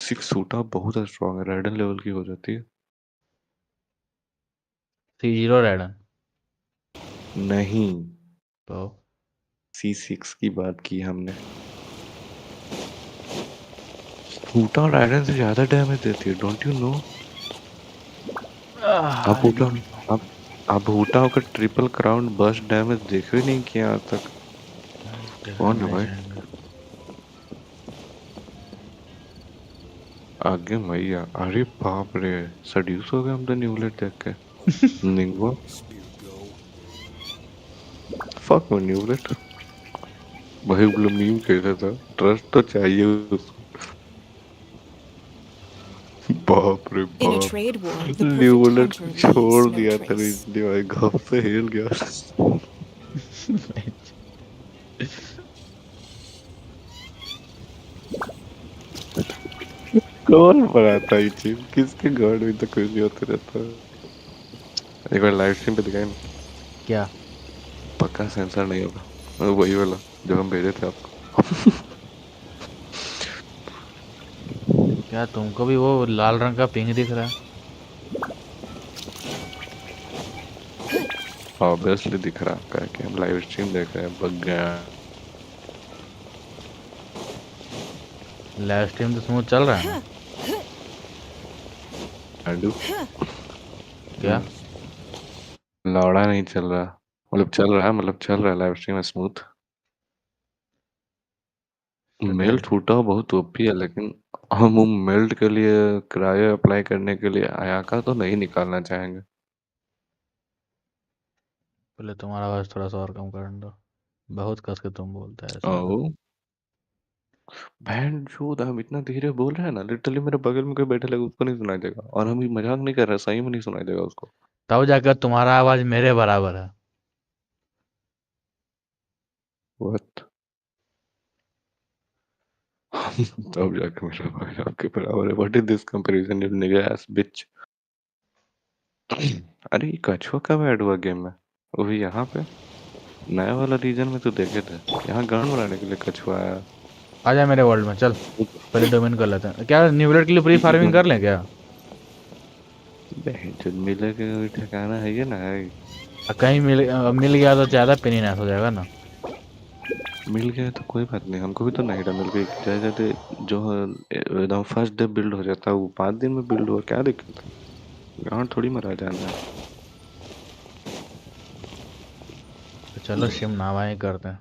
C6 सूटा बहुत strong है, रेडन level की हो जाती है। C0 रेडन नहीं, तो C6 की बात की हमने। सूटा रेडन से ज्यादा डैमेज देती है, डोंट यू नो? आप आई बूटा डोंट नो। आप बूटा का ट्रिपल क्राउन बस्ट डैमेज देखे ही नहीं किया आज तक। कौन है भाई? लेजेंड आगे मैया, अरे बाप रे, सड्यूस हो गए हम तो न्यूलेट देख के। निंगवा, फक में न्यूलेट। भाई वो मीम कैसा था, ट्रस्ट तो चाहिए उसको। बाप रे In a बाप, trade war, the perfect न्यूलेट hunter को leaves छोड़ no दिया था trace. रिजली भाई, घप से हिल गया। कौन बनाता है ये चीज, किसके गार्ड में तो कुछ नहीं होता रहता है। एक बार लाइव स्ट्रीम पे दिखाई ना, क्या? पक्का सेंसर नहीं होगा, मतलब वही वाला जो हम भेजे थे आपको। क्या तुमको भी वो लाल रंग का पिंग दिख रहा है? ऑब्वियसली दिख रहा आपका कि हम लाइव स्ट्रीम देख रहे हैं, बग गया। लाइव स्ट्रीम तो स्मूथ चल रहा है ना? आडू, क्या? लौड़ा नहीं चल रहा, मतलब चल रहा है, मतलब चल रहा है लाइव स्ट्रीम में स्मूथ। मेल्ट फूटा बहुत ओपी है, लेकिन हम वो मेल्ट के लिए क्रायो अप्लाई करने के लिए आयाका तो नहीं निकालना चाहेंगे। पहले तुम्हारा आवाज थोड़ा सा और कम कर दो, बहुत कस के तुम बोलता है ऐसा। ओ बहन चोद, हम इतना धीरे बोल रहे हैं ना, लिटरली मेरे बगल में कोई बैठे लगे उसको नहीं सुनाई देगा, और हम ये मजाक नहीं कर रहे, सही में नहीं सुनाई देगा उसको। तब जाकर तुम्हारा आवाज मेरे बराबर है। व्हाट? तब जाके मेरा भाई आपके बराबर है, what is this comparison you निगा एस बिच। अरे ये कछुआ कब ऐड हुआ गेम में? वो भी यहाँ पे नया वाला रीजन में तो देखे थे, यहाँ गान बनाने के लिए कछुआ आया। आ जा मेरे वर्ल्ड में चल, पहले डोमेन कर लेते हैं। क्या न्यूलेट के लिए प्री फार्मिंग कर लें क्या? बहन चोद, मिले के कोई ठिकाना है ये ना है। कहीं मिल गया तो ज्यादा पेनीनेस हो जाएगा ना। मिल गया तो कोई बात नहीं, हमको भी तो नहीं मिल गई जैसे जैसे जो एकदम फर्स्ट डे बिल्ड हो जाता है वो 5 दिन में बिल्ड हुआ, क्या दिक्कत है? गाँव थोड़ी मरा जाना है। तो चलो शिम नावा ही करते हैं।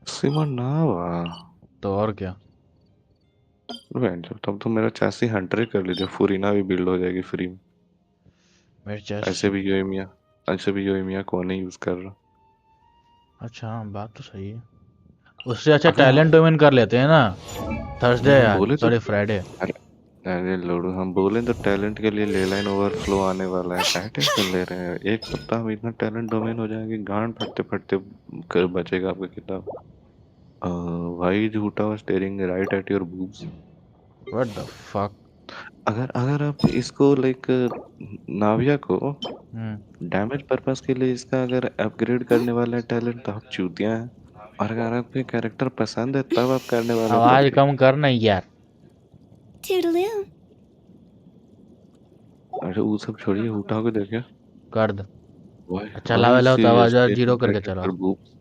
सिमर ना हुआ। तो और क्या। बहन चोद, तब तो मेरा चैसी हंटर ही कर लीजिए, फुरीना भी बिल्ड हो जाएगी फ्री में। मेरे चेस्ट। ऐसे भी योइमिया, ऐसे भी योइमिया को नहीं यूज कर रहा। अच्छा हाँ, बात तो सही है। उससे अच्छा अगर टैलेंट हम डोमेन कर लेते हैं ना। थर्सडे हम आज, बोले तो, सॉरी फ्राइडे। अरे अरे लोडू, हम बोले तो टैलेंट के लिए ले लाइन ओवरफ्लो आने वाला है, क्या टेंशन ले रहे हैं? एक सप्ताह में इतना टैलेंट डोमेन हो जाएगा कि गांड फटते फटते कर बचेगा आपका किताब। वाई झूठा was staring right at your boobs। What the fuck. अगर अगर आप इसको लाइक नाविया को हम्म। डैमेज पर्पस के लिए इसका अगर अपग्रेड करने वाला है टैलेंट, तो आप चूतिया हैं। और अगर आपको कैरेक्टर पसंद है तब आप करने वाले हो तब आवाज ठीक कम कर ना यार। Toodaloo. है। अरे वो सब छोड़िए, उठा के देखिए। कर दो। Why अच्छा why लावे is लो she तो आवाज और staring जीरो करके right at चलो। her boobs?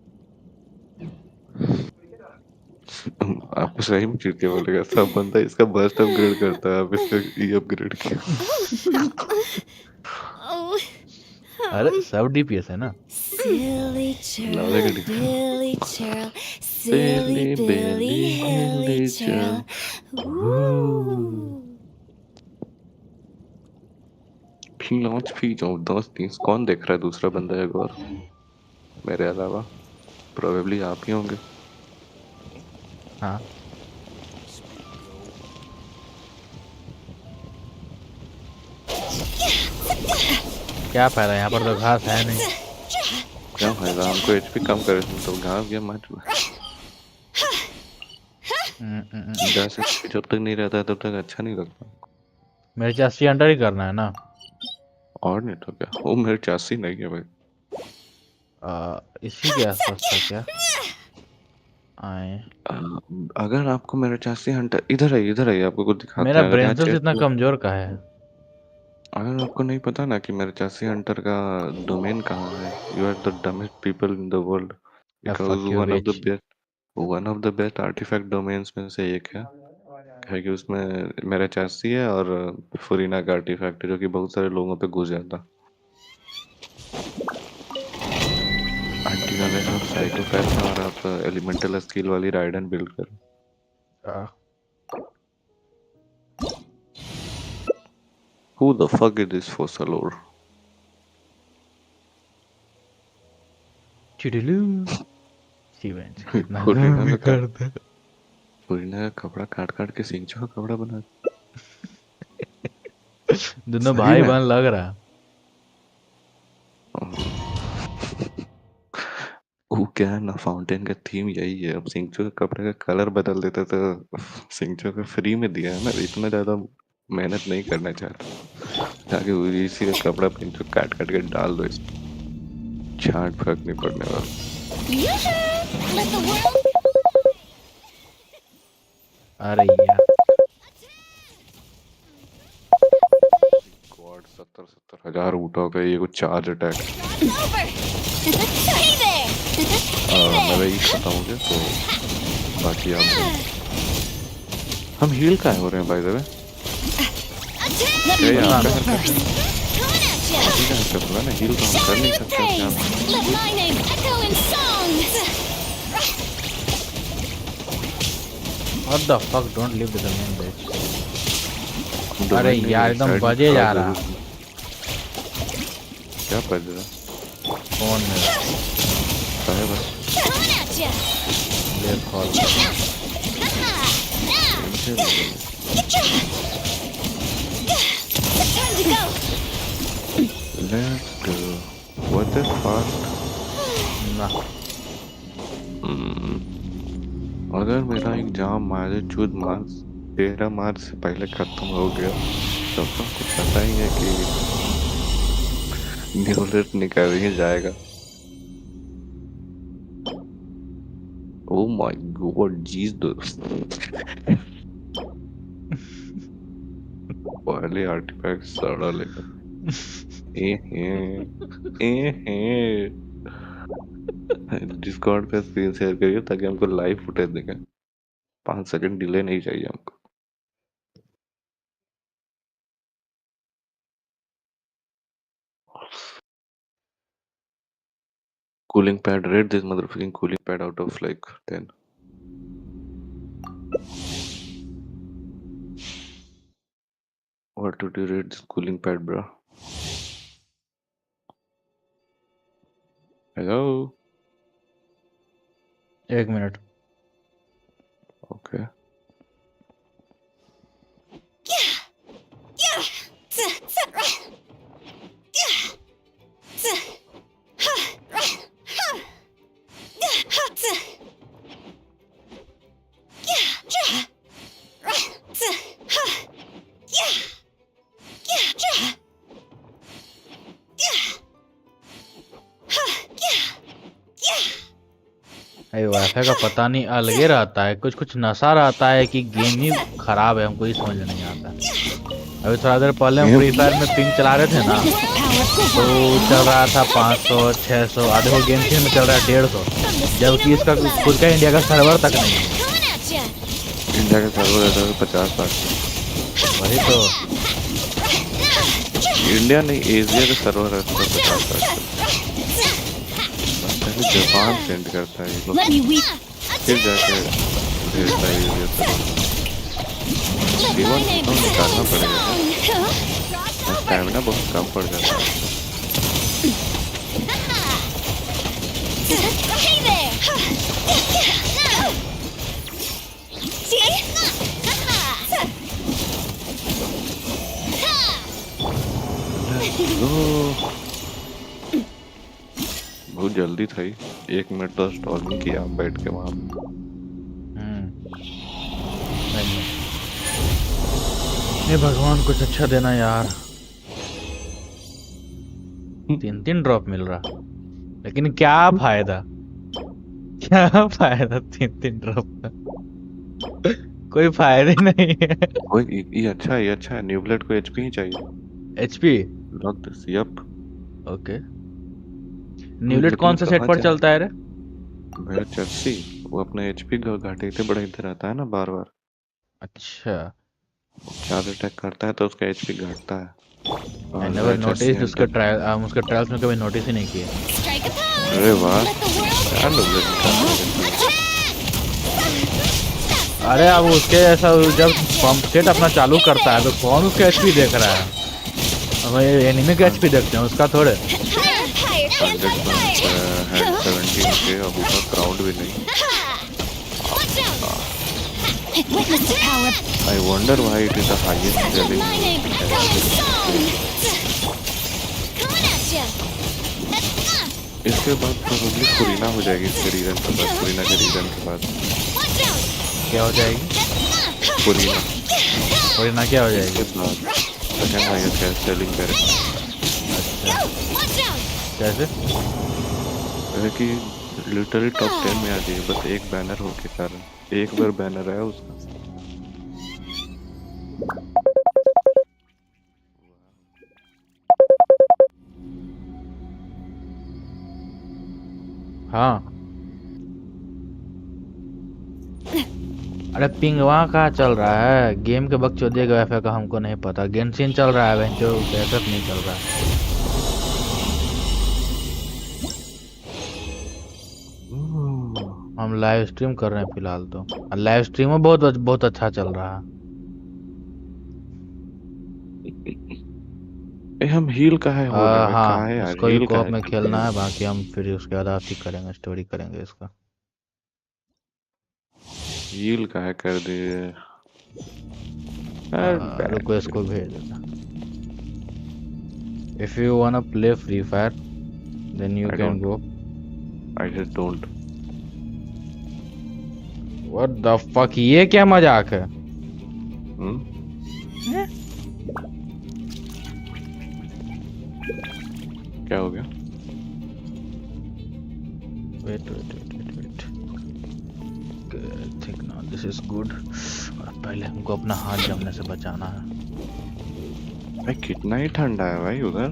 आपको सही में चूतिया बोलेगा, सब बंदा इसका बर्स्ट अपग्रेड करता है, आप इसका ई अपग्रेड किया। Oh, अरे सब डीपीएस है ना। silly नाविया churl, का डिफरेंस। Billy churl, silly बेली Billy बेली hilly हिली churl. Woo. लॉन्च फी जो दोस्त थी, कौन देख रहा है दूसरा बंदा एक और मेरे अलावा? प्रोबेबली आप ही होंगे। हाँ। क्या फायदा, यहाँ पर तो घास है नहीं। क्या फायदा, हमको एचपी कम करे तो घास गया मच। 10 एचपी जब तक नहीं रहता है तब तक अच्छा नहीं लगता। मेरे 80 अंडर ही करना है ना। और नहीं तो क्या, वो मेरे 84 नहीं है भाई। इसी के आसपास था क्या? आए। अगर आपको मेरे चासी हंटर इधर है आपको कुछ दिखाते मेरा हैं। अगर यहाँ ब्रेन सेल्स चेस्ट इतना में, कमजोर का है। अगर आपको नहीं पता ना कि मेरे चासी हंटर का डोमेन कहाँ है, you are the dumbest people in the world, because fuck you bitch. One of the best artifact domains में से एक है कि उसमें मेरा चासी है और फुरीना का आर्टिफैक्ट है जो कि बहुत सारे लोगों पे घुस जाता। आंटी वाले आप साइकोपैथ हैं और आप एलिमेंटल स्किल वाली राइडन बिल्ड करो। Who the fuck is this fossilor? चिड़िलू शिवेंज कितना फुरीना भी का करता है। फुरीना का कपड़ा काट काट के सिंचो का कपड़ा बना। दोनों सही भाई में बहन लग रहा। वो क्या है ना, फाउंटेन का थीम यही है। अब सिंचो के कपड़े का कलर बदल देते तो सिंचो को फ्री में दिया है ना, इतना ज्यादा मेहनत नहीं करना चाहता ताकि वो इसी का कपड़ा सिंचो काट काट के डाल दो इसमें, छाट फर्क नहीं पड़ने वाला। Let the world. अरे यार गॉड 70,000 उठा गए ये कुछ charge attack. Over. Hey there. मैं वही बताऊंगा तो बाकी आप हम हील का हो रहे हैं by the way. Let me Okay, read yeah. the first. Coming at ya. ठीक है आपका बोला ना हील तो हम कर नहीं Shout सकते your अपने आप। praise. Let my name echo in song. What the fuck don't leave the domain bitch. हम अरे डोमेन नहीं, यार मेरे एकदम साइड में बजे खड़ा जा रहा जरूर है। क्या बज रहा फोन में। है बस Coming at ya. ले कॉल। इनसे भी बोलो। It's time to go. Let's go. What the fuck? ना अगर मेरा एग्जाम मारे चूद मार्च 13 मार्च से पहले खत्म हो गया तो आपको पता ही है कि न्यूलेट निकल ही जाएगा। ओ माय गॉड जीज पहले आर्टिफैक्ट साड़ा लेगा। ए हे डिस्कॉर्ड पे स्क्रीन शेयर करिए ताकि हमको लाइव फुटेज दिखे। 5 सेकंड डिले नहीं चाहिए हमको। Cooling pad, rate this motherfucking cooling pad out of like 10. What would you rate this cooling pad, bro? Hello? एक मिनट। Okay. अरे वाईफाई का पता नहीं अलगे रहता है, कुछ कुछ नशा रहता है कि गेम ही खराब है, हमको ही समझ नहीं आता। अभी थोड़ा देर पहले हम फ्री फायर में पिंग चला रहे थे ना, तो चल रहा था 500 600, आधे को गेमशिन में चल रहा है 150, जबकि इसका खुद का इंडिया का सर्वर तक नहीं है। इंडिया का सर्वर रहता है 50-60। वही तो इंडिया नहीं, एशिया का सर्वर रहता है 50-60। पहले जापान सेंड करता है ये लोग, Let me weep. फिर जाके भेजता है एशिया सर्वर। जीवन तो निकालना पड़ेगा, स्टैमिना बहुत कम पड़ जाता है। Hey there. बहुत जल्दी था ही, 1 मिनट तो स्टॉलिंग किया हम बैठ के वहां। हे भगवान कुछ अच्छा देना यार। 3 ड्रॉप मिल रहा, लेकिन क्या फायदा, क्या फायदा 3-3 ड्रॉप का? कोई फायदा ही नहीं है। ओए ये अच्छा है, ये अच्छा है। न्यूबलेट को एचपी ही चाहिए। HP. Lock this, yup. Okay. Neuvillette लेकिन कौन से सेट कहाँ पर जाए चलता है रे? मेरा चर्सी? वो अपने एचपी घाटे बढ़ाते रहता है ना बार बार। अच्छा। चार्ज अटैक करता है तो उसका एचपी घटता है। आई और नेवर मेरा चर्सी नोटिस उसके हंटर। ट्रायल, हम उसके ट्रायल्स में कभी नोटिस ही नहीं किए। Strike a pose. अरे वाह, Let the world क्या न्यूबलेट निकाल रहे हैं। attack. अरे अब उसके ऐसा जब पंप सेट अपना चालू करता है तो कौन उसका एचपी देख रहा है? हम एनिमी का एचपी देखते हैं, उसका थोड़े। Higher, higher, hands 100 on point fire. है 17 के, अभी तक क्राउड भी नहीं। Watch out. Witness the power. I wonder why it is the highest Satchel selling lining. Echoing song. Coming at ya. इसके बाद प्रोबेबली फुरीना हो जाएगी। इसके रीजन के बाद, फुरीना के रीजन के बाद Watch out. क्या हो जाएगी? फुरीना और ना क्या हो के जाएगी? बाद सेकंड हाईएस्ट है सेलिंग कैरेक्टर। Watch out. कैसे? जैसे कि लिटरली टॉप 10 में आ जाइए बस एक बैनर हो के कारण। एक बार बैनर है उसका। हाँ। अरे पिंगवा कहाँ चल रहा है? गेम के बकचोदी का वाईफाई का हमको नहीं पता। गेंशिन चल रहा है, वेंचो बैकअप नहीं चल रहा है। हम लाइव स्ट्रीम कर रहे हैं फिलहाल तो। लाइव स्ट्रीम में बहुत बहुत अच्छा चल रहा है। हम हील का है हो रहा है कहाँ है हाँ, यार? इसको भी हील का कोऑप है में खेलना है, बाकी हम फिर उसके बाद आती करेंगे, स्टोरी करेंगे इसका। हील का है कर दिए। रुको इसको भेज देता। If you wanna play Free Fire then you I can don't. गो। I just don't. What the fuck, ये क्या मजाक है? हम्म? क्या हो गया? Wait I think now this is good. पहले हमको अपना हाथ जमने से बचाना है। भाई कितना ही ठंडा है भाई उधर।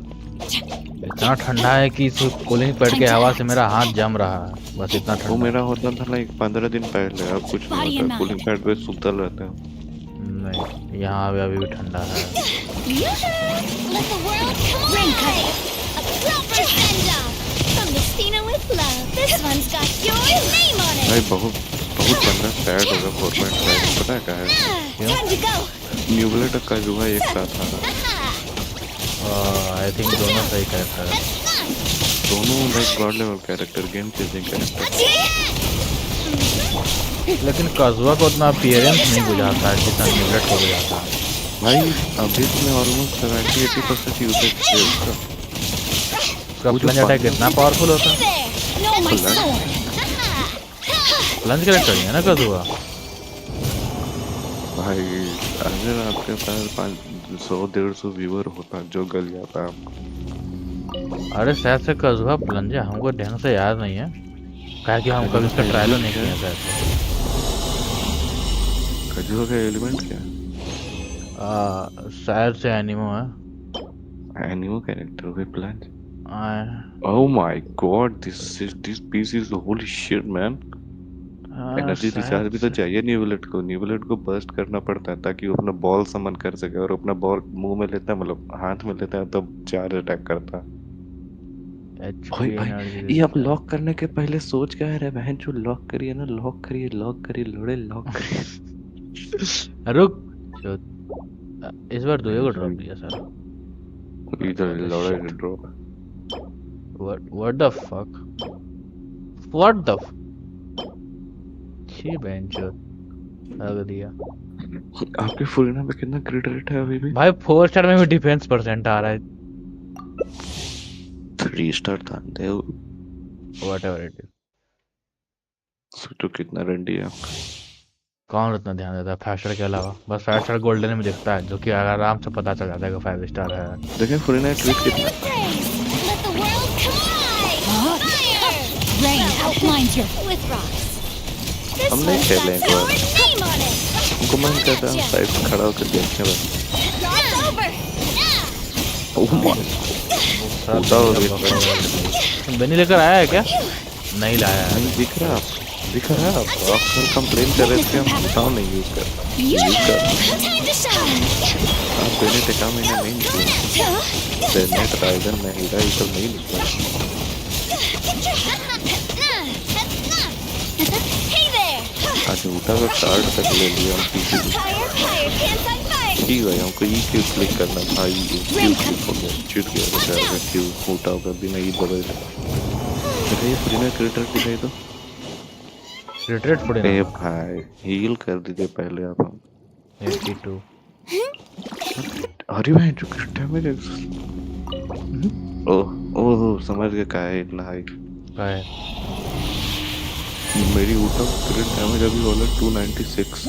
इतना ठंडा है कि इस कूलिंग पैड के हवा से मेरा हाथ जम रहा है, बस इतना वो ठंडा। मेरा होता था लाइक 15 दिन पहले, अब कुछ नहीं होता। कूलिंग पैड पे सुतल रहते हैं। नहीं, यहाँ अभी भी ठंडा है। Let the world collide. A proper send-off from the Cena with love. This one's got your name on it. भाई बहुत बहुत बंदा सैड होगा 4.5। पता है क्या है? Time to go. न्यूबलेट का जुआ एक साथ आ रहा है। आई थिंक दोनों सही कैरेक्टर है। दोनों like God level character, game changing character. लेकिन काजुआ को उतना अपीयरेंस नहीं बुझाता है जितना न्यूलेट को बुझाता है। भाई अभी इसमें ऑलमोस्ट 70-80% यूसेज है उसका। उसका प्लंज अटैक कितना पावरफुल होता है? There. Know my sword. Plunge character ही है ना काजुआ? भाई अगर आपके पास 100-150 व्यूअर होता जो गल जाता आपको। अरे शायद से काजुआ प्लंज है, हमको ढंग से याद नहीं है, क्या कि हम कभी उसका ट्रायल नहीं किया शायद से। खजूर का एलिमेंट क्या शायद से एनिमो है। है? एनिमो कैरेक्टर हुए plant. Oh my god, this piece is holy shit man. Energy recharge भी तो चाहिए न्यूबलेट को। न्यूबलेट को बर्स्ट करना पड़ता है ताकि वो अपना बॉल समन कर सके, और अपना बॉल मुंह में लेता है, मतलब हाथ में लेता है, तब चार्ज अटैक करता है। भाई ये आप लॉक करने के पहले सोच क्या है? बहन जो लॉक करिए ना, लॉक करिए लोड़े लॉक करिए। रुक, इस बार 2 को ड्रॉप दिया सर। इधर लोड़े drop. What the fuck? What the छी बेंचो लग दिया। आपके फुरीना पे कितना क्रिट रेट है अभी भी? भाई 4 स्टार में भी डिफेंस परसेंट आ रहा है। 3 स्टार था दे। Whatever it is। सोचो कितना रंडी है आपका। कौन इतना ध्यान देता है 5 स्टार के अलावा? बस 5 स्टार गोल्डन में दिखता है, जो कि आराम से पता चल जाता है कि 5 स्टार है। देखें फुरीना क्रिट कितना। Let the world collide. Fire. Rain outlines items here. With rocks. This हम नहीं one's got खेलेंगे your और name on it. हमको मन करता है हम साइड पे खड़ा होकर देखें बस। It's over. ओह माय साथ उतार में दे लगा। बनी लेकर आया है क्या? नहीं लाया है। नहीं दिख रहा आप कल कंप्लेन कर रहे थे हम बताओ नहीं यूज कर Time to shine. आप पहले टिका महीने नहीं निकले नेट राइडर में हीरा ये सब नहीं निकला Hey there. आज उठा कर कार्ड तक ले लिया हम पीछे Fire, fire, can't fight fire. ठीक है हमको ई क्यू क्लिक करना था ई क्यू क्लिक हो गया चूट गया बेचारा क्यू उठा होकर भी नहीं बदल रहा ये फ्री में क्रिएटर दिखाई तो रिट्रीट पड़े ए ना। भाई हील कर दीजिए पहले आप हम 82 अरे भाई जो डैमेज ओह समझ गया क्या है इतना हाई का है। मेरी ऊपर क्रिट डैमेज अभी वाला 296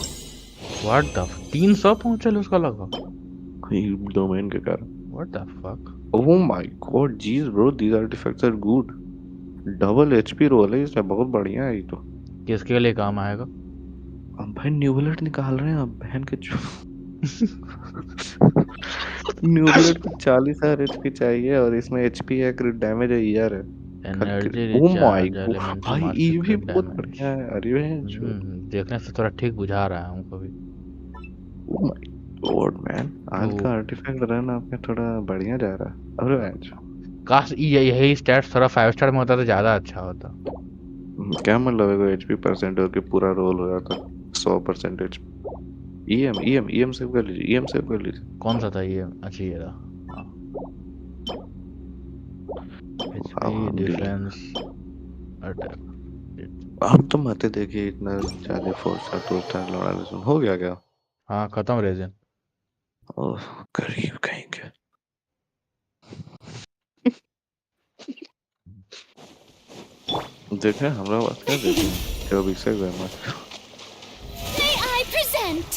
व्हाट द 300 पहुंचल उसका लगा। डोमेन के कारण what the fuck. Oh my god jeez bro these artifacts are good double HP roll है इसमें बहुत बढ़िया है ये तो किसके लिए काम आएगा? अब भाई न्यूवलेट निकाल रहे हैं अब बहन के न्यूवलेट को 40,000 एचपी चाहिए और इसमें एचपी है क्रिट डैमेज है यार energy oh my recharge God elemental भाई मास ये भी क्रिट बहुत डैमेज। बढ़िया है अरे भाई देखने से थोड़ा ठीक बुझा रहा है हमको भी। ओह माय गॉड मैन आज का आर्टिफैक्ट रन आपका थोड़ा बढ़िया जा रहा है अरे भाई काश यही स्टैट्स थोड़ा 5 स्टार में होता तो ज्यादा अच्छा होता। क्या मतलब है एचपी परसेंट होके पूरा रोल हो जाता 100% ईएम सेव कर लीजिए कौन सा था ये? अच्छा ये रहा। HP defence attack. हम तो मत देखिए इतना ज्यादा 4 स्टार 2 स्टार लड़ा ले हो गया क्या हाँ खत्म रेजन। ओह करीब कहीं के देखे हमरा बात कर देते हैं क्या अभी से गए मत May I present?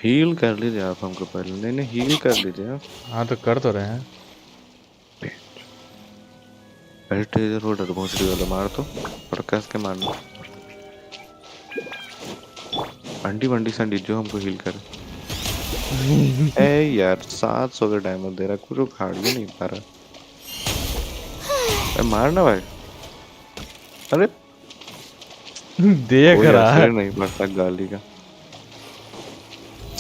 हील कर लीजिए आप हमको पहले नहीं हील कर लीजिए आप हाँ तो कर तो रहे हैं। एल्टेजर हो डर पहुंच वाला मार तो और कस के मारना अंडी वंडी संडी जो हमको हील करे ए यार 700 का डैमेज दे रहा कुछ उखाड़ ही नहीं पा रहा ए मारना भाई अरे देख रहा है नहीं पड़ता गाली का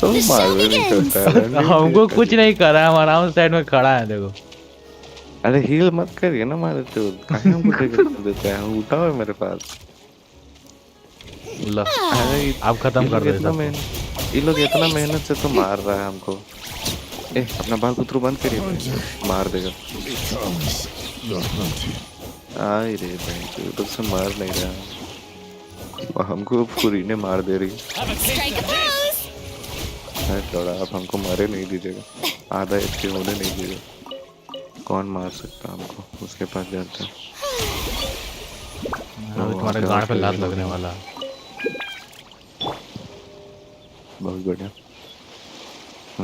सब मार नहीं करता है हमको कुछ नहीं करा है। हम आराम से साइड में खड़ा है देखो। अरे हील मत करिए ना मारे तो काहे हमको देते हैं उठाओ है मेरे पास लो अरे आप खत्म कर दे सब। ये लोग इतना मेहनत से तो मार रहा है हमको ए अपना बाल कुतरू बंद करिए मार देगा आई रे भाई तो से मार नहीं रहा और हमको पूरी ने मार दे रही Strike a pose. है थोड़ा आप हमको मारे नहीं दीजिएगा आधा एचपी होने नहीं दीजिएगा कौन मार सकता हमको उसके पास जाते अभी तुम्हारे गांड पे लात लगने वाला है। बहुत बढ़िया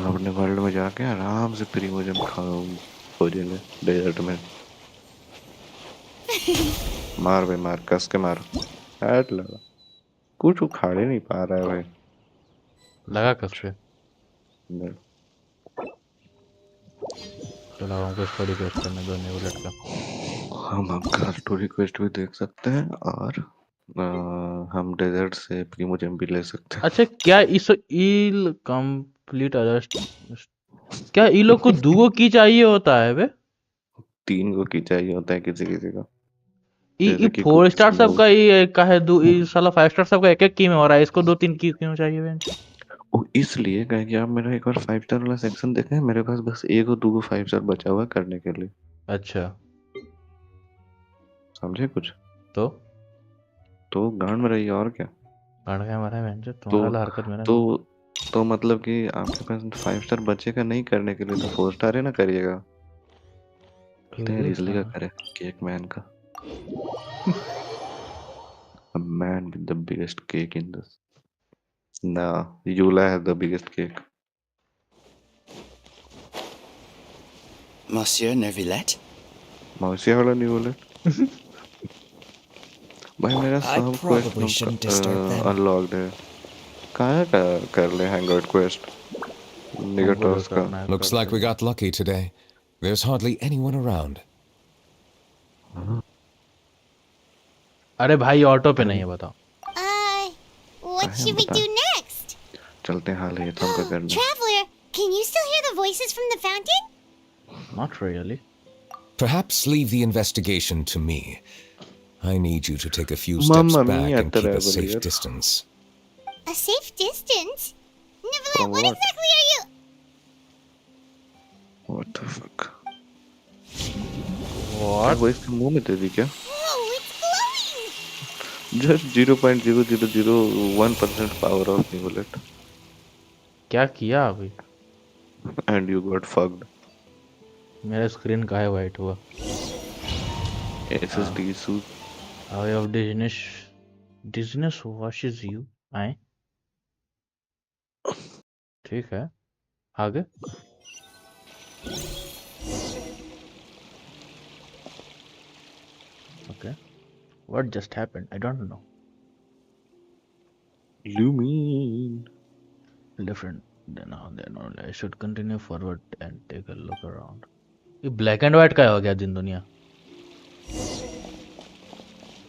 अपने वर्ल्ड में जाके आराम से फ्री मुझे खाओ हो जाएंगे डेजर्ट में मार भाई मार कस के मार हैट लगा कुछ उखाड़े नहीं पा रहा है भाई लगा कस पे। नहीं। चलो हमको स्टोरी क्वेस्ट करने दो न्यूवलेट का। हम आपका स्टोरी क्वेस्ट भी देख सकते हैं और हम डेजर्ट से प्रीमो जेम भी ले सकते हैं अच्छा क्या इस ईल कंप्लीट अरेस्ट क्या ई लोग को दूगो की चाहिए होता है बे? 3 को की चाहिए होता है किसी किसी का ई जैसे कि 4 कुछ स्टार लोग- सबका ये का है दो ई साला 5 स्टार सबका एक एक की में हो रहा है। इसको 2-3 की क्यों चाहिए बे? वो इसलिए कहे कि आप मेरा एक बार 5 स्टार वाला सेक्शन देखें मेरे पास बस एक और 2 5 स्टार बचा हुआ है करने के लिए अच्छा समझे कुछ तो गांड में रहिए और क्या गाड़ गया हमारा बहन जो तुम्हारा वाला हरकत मेरा तो मतलब कि आपके पास 5 स्टार बचेगा नहीं करने के लिए तो 4 स्टार ही ना करिएगा इसलिए का करे केक मैन का a man with the biggest cake in this no Yula has the biggest cake Monsieur Nuvelette? मौसी वाला नहीं बोले भाई मेरा I सब probably quest shouldn't disturb them. Unlocked है। कहाँ का कर ले हैंगआउट क्वेस्ट हमको निगेटॉस जो का। करना है Looks like करते we हैं। got lucky today. There's hardly anyone around. अरे भाई ऑटो पे नहीं है बताओ। What should we do next? चलते हैं हाल ही तुम का करना। Traveler, can you still hear the voices from the fountain? Not really. Perhaps leave the investigation to me. I need you to take a few steps Mamma back mia, and keep a safe Traveler. distance. A safe distance? Nuvelette, From what what? exactly are you? What the fuck? What? वो इसके मुंह में दे दी क्या? Oh, it's glowing! Just 0.0001% power of Nuvelette. क्या किया अभी? And you got fucked. मेरा screen काहे वाइट हुआ? SSD issue. Eye of dizziness washes you. आए? ठीक है। आगे? Okay. What just happened? I don't know. You mean? Different. Then only I should continue forward and take a look around. ये black and white का हो गया दिन दुनिया।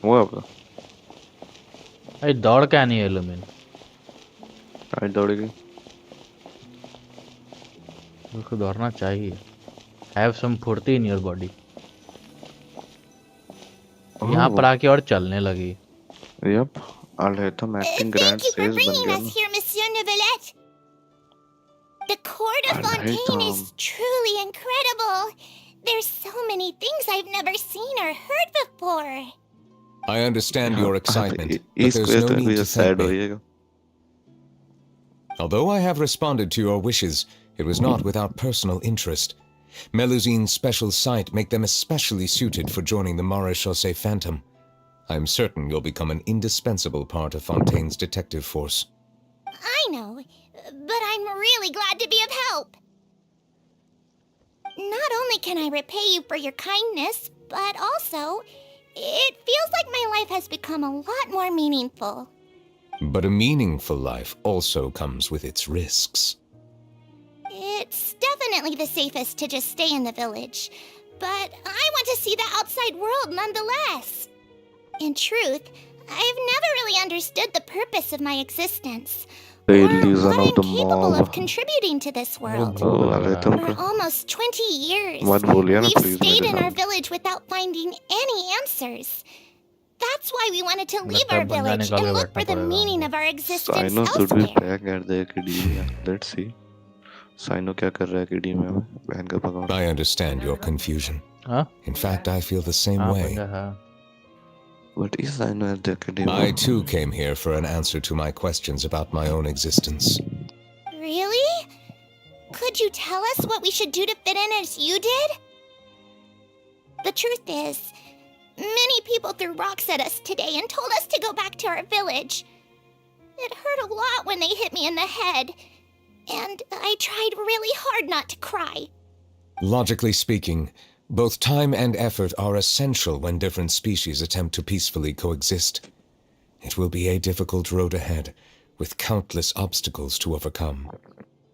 वो आपका? अरे दौड़ क्या नहीं है लुमिन? आज दौड़ेगी? उसको दौड़ना चाहिए। Have some फुर्ती in your body. यहाँ पर आके और चलने लगी। Yep. Alhaitham acting grand Thank you for says बन bringing गया us ना। here, Monsieur Nuvelette. The court of Fontaine is truly incredible. There's so many things I've never seen or heard before. I understand your excitement, but इस there's quest no में need भी to sad thank me. होइएगा। Although I have responded to your wishes, it was not without personal interest. Melusine's special sight make them especially suited for joining the Maréchaussée Phantom. I'm certain you'll become an indispensable part of Fontaine's detective force. I know, but I'm really glad to be of help. Not only can I repay you for your kindness, but also, it feels like my life has become a lot more meaningful. But a meaningful life also comes with its risks. It's definitely the safest to just stay in the village, but I want to see the outside world nonetheless. In truth, I've never really understood the purpose of my existence, The or illusion what of I'm the capable mob. of contributing to this world. Oh, Alhaitham For का almost 20 years, मत बोलिए ना we've please stayed मेरे in our सामने। village without finding any answers. That's why we wanted to leave लगता our है बंदा village निकाल and के look for बैठना the पड़ेगा meaning हमको। of our existence Sino should be elsewhere. back at the academia. Let's see. Sino क्या कर रहा है academia में? बहन का भगवान। I understand your confusion. हाँ? In fact, I feel the same हाँ way. भैया हाँ। What is Sino at the academia? I too came here for an answer to my questions about my own existence. Really? Could you tell us what we should do to fit in as you did? The truth is, many people threw rocks at us today and told us to go back to our village. It hurt a lot when they hit me in the head, and I tried really hard not to cry. Logically speaking, both time and effort are essential when different species attempt to peacefully coexist. It will be a difficult road ahead, with countless obstacles to overcome.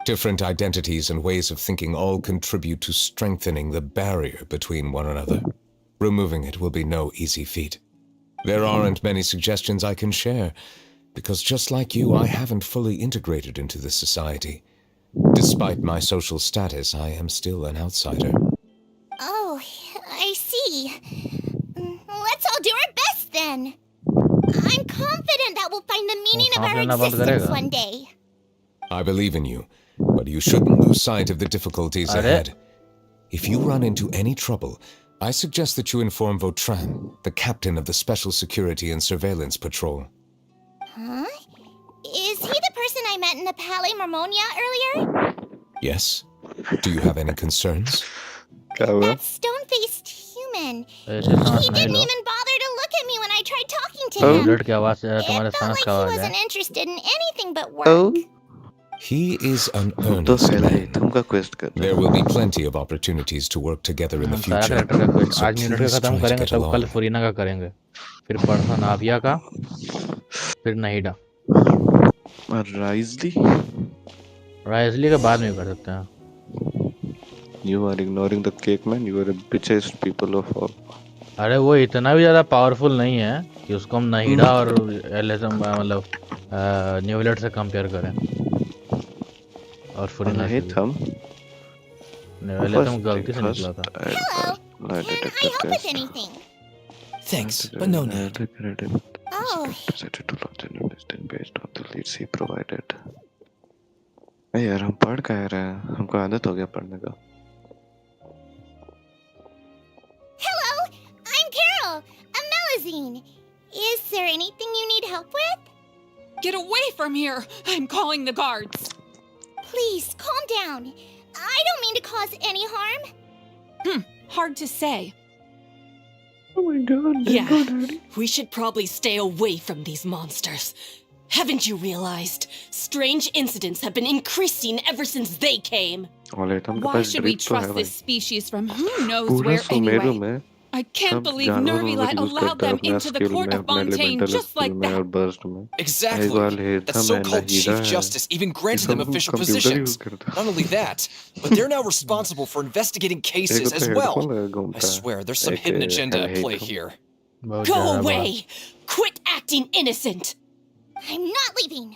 Different identities and ways of thinking all contribute to strengthening the barrier between one another. Removing it will be no easy feat. There aren't many suggestions I can share, because just like you, I haven't fully integrated into this society. Despite my social status, I am still an outsider. Oh, I see. Let's all do our best then. I'm confident that we'll find the meaning of our लेना बंद existence करेगा? one day. I believe in you, but you shouldn't lose sight of the difficulties अरे? ahead. If you run into any trouble, I suggest that you inform Vautrin, the captain of the Special Security and Surveillance Patrol. Huh? Is he the person I met in the Palais Marmonia earlier? Yes? Do you have any concerns? क्या हुआ? That stone-faced human. ऐसे सांस He नहीं didn't low. even bother to look at me when I tried talking to Oh. him. Bullet की आवाज से It तुम्हारे felt सांस like का he आवाज है। wasn't interested in anything but work. Oh. He is an हम तो earnest पहले man. तुम का क्वेस्ट कर रहे There हैं. will be plenty of opportunities to work together in the हम सारा future. कैरेक्टर का क्वेस्ट So आज न्यूनिट का please खत्म try to करेंगे, get तब कल along. फुरीना का करेंगे, फिर परसों नाविया का, फिर नहीडा। और राइजली, राइजली के बाद में भी कर सकते हैं। you are ignoring the cake man. You are the bitchest people of all. अरे वो इतना भी ज्यादा पावरफुल नहीं है कि उसको हम नहीडा और एलएसएम मतलब न्यूवेलेट से कंपेयर करें, और फुरीना से भी। हम एलएसएम गलती से निकला था। Hello. lie Can I detector help with test. anything? Thanks, but no need. Oh. Decided to launch a new listing based on the leads he provided. अरे यार हम पढ़ कह रहे हैं, हमको आदत हो गया पढ़ने का. Hello, I'm Carol, a Melazine. Is there anything you need help with? Get away from here! I'm calling the guards. Please, calm down. I don't mean to cause any harm. Hard to say. Oh my god. Yeah, we should probably stay away from these monsters. Haven't you realized? Strange incidents have been increasing ever since they came. Why should we trust this species from who knows पूरा where Sumeru anyway? में I can't सब believe जानवरों को Nuvelette use allowed करता है them अपना into the skill court में, of अपने Fontaine elemental just skill like में और that. बर्स्ट में. Exactly. That That so-called Chief Justice even granted them official positions. Not only that, but they're now responsible for investigating cases as well. I swear, there's some hidden agenda at play here. Go away! Quit acting innocent! I'm not leaving.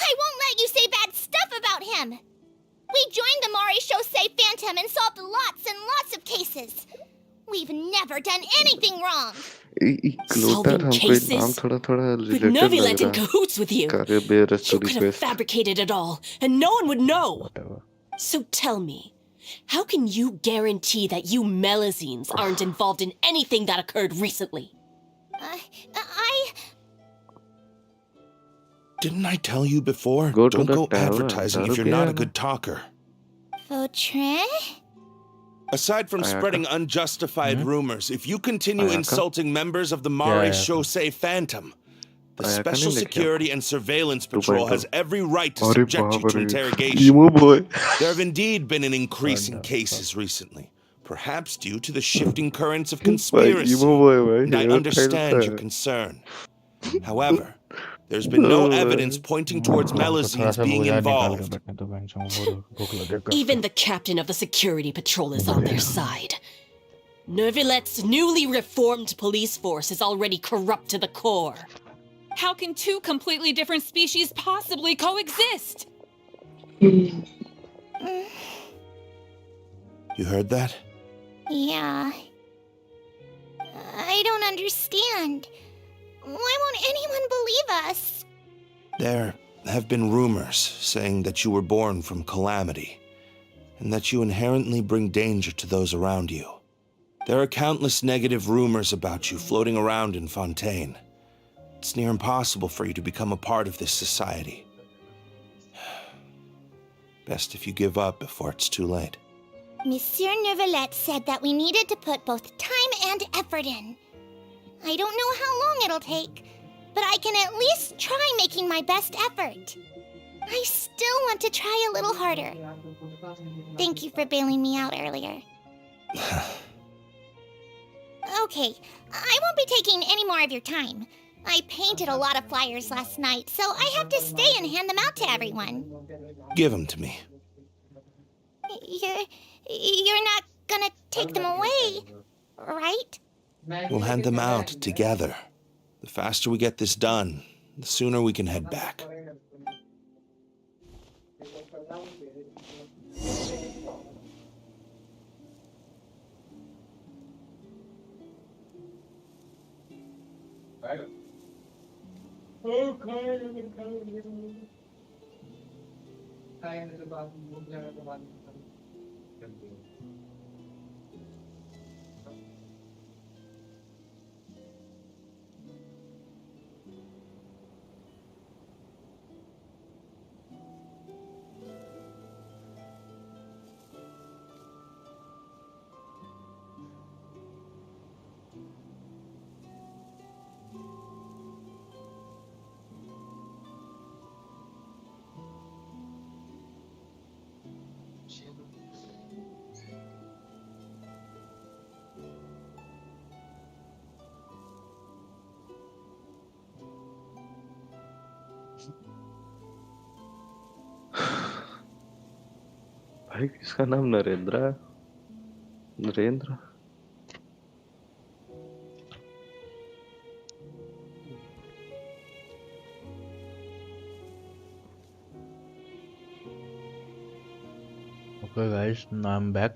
I won't let you say bad stuff about him. We joined the Mari Shosei Phantom and solved lots and lots of cases. We've never done anything wrong. Solving cases? With Nuvelette in cahoots with you. You could have fabricated it all, and no one would know. So tell me, how can you guarantee that you Melazines aren't involved in anything that occurred recently? Didn't I tell you before? Go to Don't the go tavern. advertising if you're not a good talker. Votre? Aside from spreading unjustified rumors, if you continue insulting members of the Mare Shosei Phantom, the Special Security and Surveillance Patrol has every right to subject you to interrogation. There have indeed been an increase in cases recently, perhaps due to the shifting currents of conspiracy. And I understand your concern. However, there's been no evidence pointing towards Melazines being involved. Even the captain of the security patrol is on their side. Nuvelette's newly reformed police force is already corrupt to the core. How can two completely different species possibly coexist? You heard that? Yeah. I don't understand. Why won't anyone believe us? There have been rumors saying that you were born from calamity, and that you inherently bring danger to those around you. There are countless negative rumors about you floating around in Fontaine. It's near impossible for you to become a part of this society. Best if you give up before it's too late. Monsieur Nuvelette said that we needed to put both time and effort in. I don't know how long it'll take, but I can at least try making my best effort. I still want to try a little harder. Thank you for bailing me out earlier. Okay, I won't be taking any more of your time. I painted a lot of flyers last night, so I have to stay and hand them out to everyone. Give them to me. You're not gonna take them away, right? We'll hand them out together. The faster we get this done, the sooner we can head back. भाई किसका नाम नरेंद्र है? Narendra? Okay, guys, now I'm back.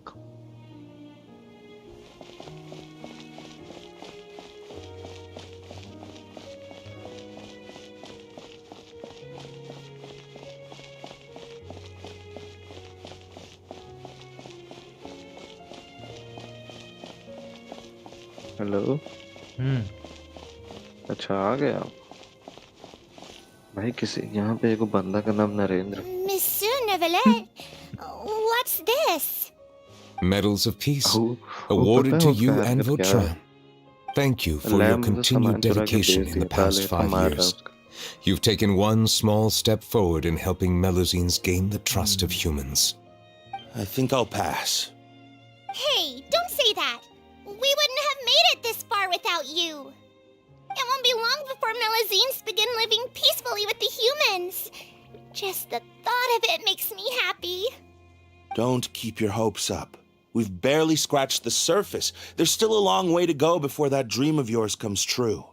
Hello. अच्छा आ गए आप? भाई किसी यहाँ पे एक बंदा का नाम Narendra. Monsieur Nuvelette, what's this? Medals of Peace, वो awarded पता है to उसका you and हरकत क्या है? Vautrin. Thank you for your लैम से सामान continued चुरा के dedication बेच in the दिया, past ताले 5 मार रहा years. उसका। You've taken one small step forward in helping Melusines gain the trust of humans. I think I'll pass. Hey, don't say that. We wouldn't have made it this far without you. It won't be long before Melusines begin living peacefully with the humans. Just the thought of it makes me happy. Don't keep your hopes up. We've barely scratched the surface. There's still a long way to go before that dream of yours comes true.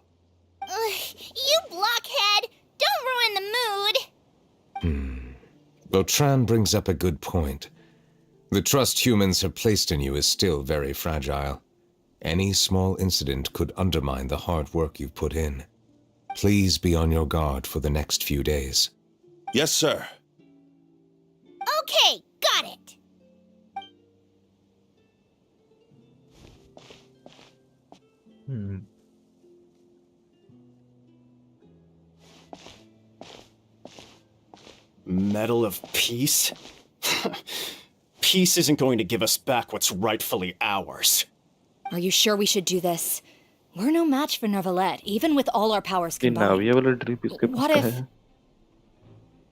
You blockhead! Don't ruin the mood! Vautrin brings up a good point. The trust humans have placed in you is still very fragile. Any small incident could undermine the hard work you've put in. Please be on your guard for the next few days. Yes, sir. Okay, got it. Medal of Peace? Peace isn't going to give us back what's rightfully ours. Are you sure we should do this? We're no match for Nuvelette, even with all our powers ये combined. नाविया वाला drip इसके What pass if- है?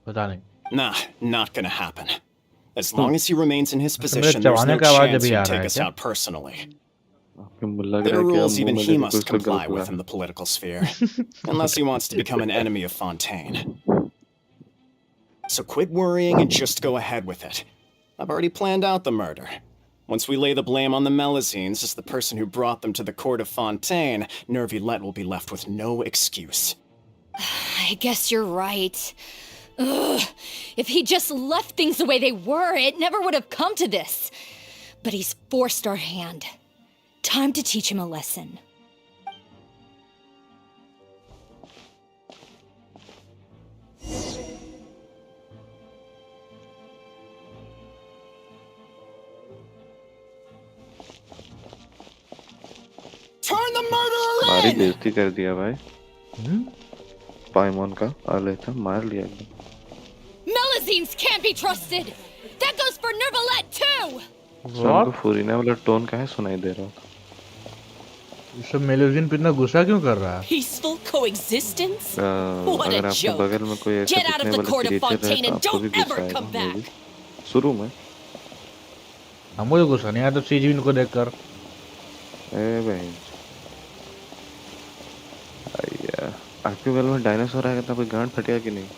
पता नहीं। Nah, not gonna happen. As long as he remains in his मेरे position, there's no चबाने का आवाज chance अभी आ he'd रहा take है us क्या? out personally. आपके मुझे लग There रहा are है कि rules आप even मुंह he में must कुछ तो comply गलत with in the political sphere, unless he wants to become an enemy of Fontaine. So quit worrying and just go ahead with it. I've already planned out the murder. Once we lay the blame on the Melusines as the person who brought them to the court of Fontaine, Nuvelette will be left with no excuse. I guess you're right. Ugh. If he just left things the way they were, it never would have come to this. But he's forced our hand. Time to teach him a lesson. Turn the murderer हमारी in! बेइज्जती कर दिया भाई। पाइमोन का आ लेता मार लिया एकदम। Melusines can't be trusted! That goes for Nuvelette too! सबको फुरीना वाला टोन काहे सुनाई दे रहा था? ये सब मेलुजिन पे इतना गुस्सा क्यों कर रहा है? Peaceful coexistence? What अगर a आपके joke. बगल में कोई ऐसा Get out of दिखने the वाला court of क्रिएचर है Fontaine तो and आपको भी don't गुस्सा ever आएगा come मे back. भी। शुरू में हमको तो गुस्सा नहीं आया तो सीजीन को देखकर। ए बहन आया आपके बगल में डायनासोर आएगा तो कोई गांड फटेगा कि नहीं?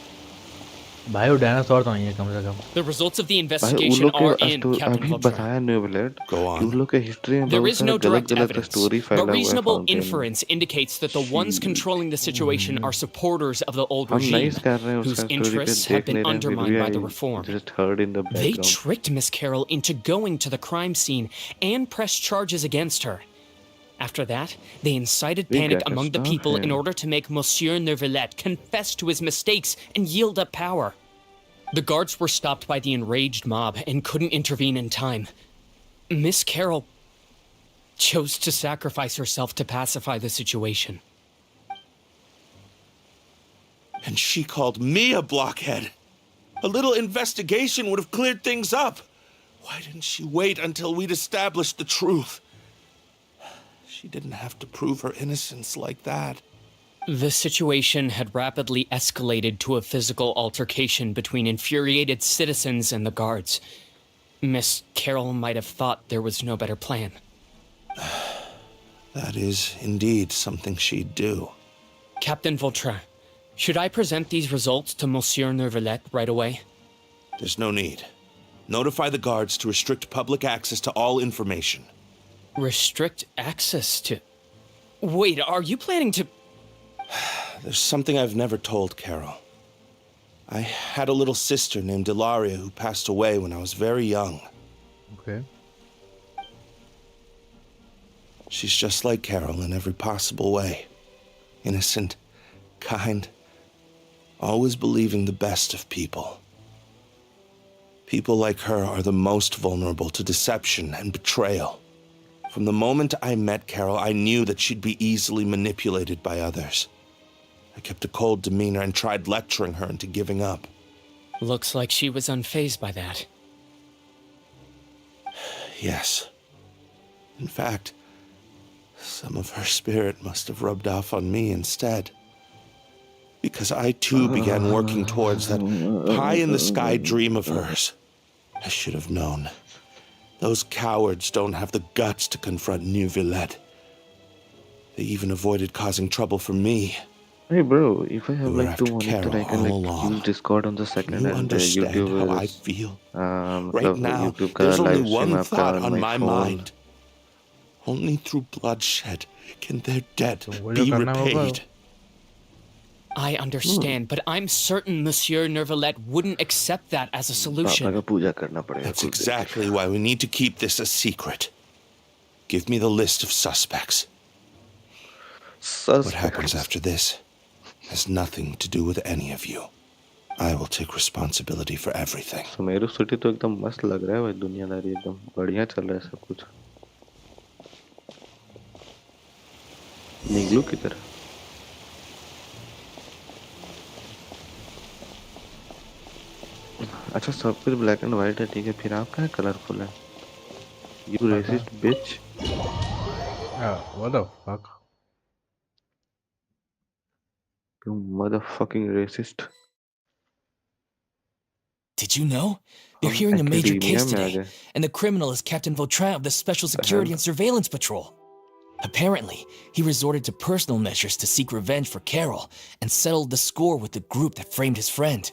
भाई वो डायनासोर तो नहीं है कम से कम। The results of the भाई उन investigation लोग are के in, Captain अभी Vulture. बताया न्यूवलेट Go कि on. उन लोग के हिस्ट्री में There बहुत is सारा no गलत direct गलत evidence, स्टोरी but फैला हुआ है reasonable फाउंटेन में। inference indicates that the ones controlling the situation are supporters of the old हम regime, नाइस कर रहे हैं whose उसका स्टोरी पे interests देख have been नहीं रहे हैं फिर undermined भी by the I reform. Just heard in the They background. tricked Miss Carroll into going to the crime scene and pressed charges against her. After that, they incited We panic got among the stuff people in here. order to make Monsieur Nuvelette confess to his mistakes and yield up power. The guards were stopped by the enraged mob and couldn't intervene in time. Miss Carroll chose to sacrifice herself to pacify the situation. And she called me a blockhead. A little investigation would have cleared things up. Why didn't she wait until we'd established the truth? She didn't have to prove her innocence like that. The situation had rapidly escalated to a physical altercation between infuriated citizens and the guards. Miss Carroll might have thought there was no better plan. That is indeed something she'd do. Captain Vautrin, should I present these results to Monsieur Nuvelette right away? There's no need. Notify the guards to restrict public access to all information. Restrict access to... Wait, are you planning to... There's something I've never told Carol. I had a little sister named Ilaria who passed away when I was very young. Okay. She's just like Carol in every possible way. Innocent, kind, always believing the best of people. People like her are the most vulnerable to deception and betrayal. From the moment I met Carol, I knew that she'd be easily manipulated by others. I kept a cold demeanor and tried lecturing her into giving up. Looks like she was unfazed by that. Yes. In fact, some of her spirit must have rubbed off on me instead. Because I too began working towards that pie-in-the-sky dream of hers. I should have known. Those cowards don't have the guts to confront Nuvelette. They even avoided causing trouble for me. Hey bro, if I have We were like two after monitor, I Carol can all like along. use Discord on the second You and understand YouTube how I is feel. मतलब Right now, YouTube का there's only live stream one आपका thought on on my phone. mind. Only through bloodshed can their debt तो वो जो be करना होगा repaid. I understand, but I'm certain Monsieur Nuvelette wouldn't accept that as a पापा solution. का पूजा करना पड़ेगा That's कुछ देर के exactly why we need to keep this a secret. Give me the list of suspects. लिए. What happens after this has nothing to do with any of you. I will take responsibility for everything. Sumeru city तो एकदम मस्त लग रहा है भाई दुनियादारी एकदम बढ़िया चल रहा है सब कुछ. निगलू की तरह. अच्छा सब कुछ ब्लैक एंड व्हाइट है ठीक है फिर आप क्या कलरफुल है. You racist bitch. What the fuck? You motherfucking racist. Did you know? They're हम hearing a major academia case में आ today, गए. and the criminal is Captain Vautrin of the Special Security and Surveillance Patrol. Apparently, he resorted to personal measures to seek revenge for Carol and settled the score with the group that framed his friend.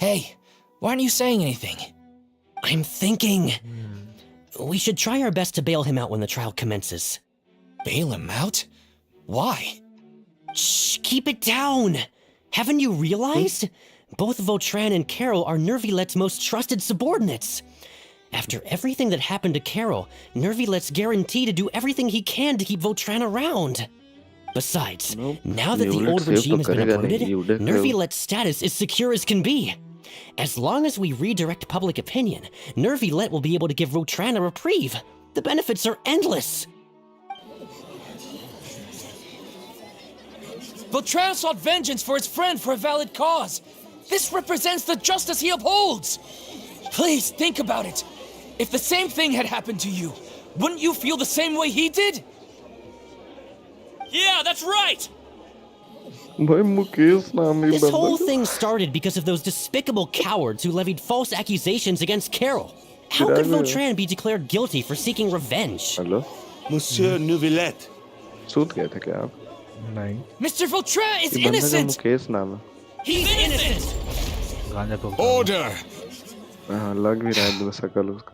Hey, why aren't you saying anything? I'm thinking. We should try our best to bail him out when the trial commences. Bail him out? Why? Shh, keep it down! Haven't you realized? Both Vautrin and Carol are Nuvelette's most trusted subordinates. After everything that happened to Carol, Nuvelette's guaranteed to do everything he can to keep Vautrin around. Besides, now that the old regime has been uprooted, Nuvelette's status is secure as can be. As long as we redirect public opinion, Nuvelette will be able to give Vautrin a reprieve. The benefits are endless. Vautrin sought vengeance for his friend for a valid cause. This represents the justice he upholds. Please think about it. If the same thing had happened to you, wouldn't you feel the same way he did? Yeah, that's right! भाई मुकेश नाम ही This बंदा whole क्यों? thing started because of those despicable cowards who levied false accusations against Carol. How could Chirag, Vautrin be declared guilty for seeking revenge? Hello Monsieur Nuvelette. सूत गए थे क्या आप? नहीं. Mr. Vautrin is ये बंदा का innocent! मुकेश नाम है. He's innocent! गांजा तो. Order! हाँ लग भी रहा है दो शकल उसका.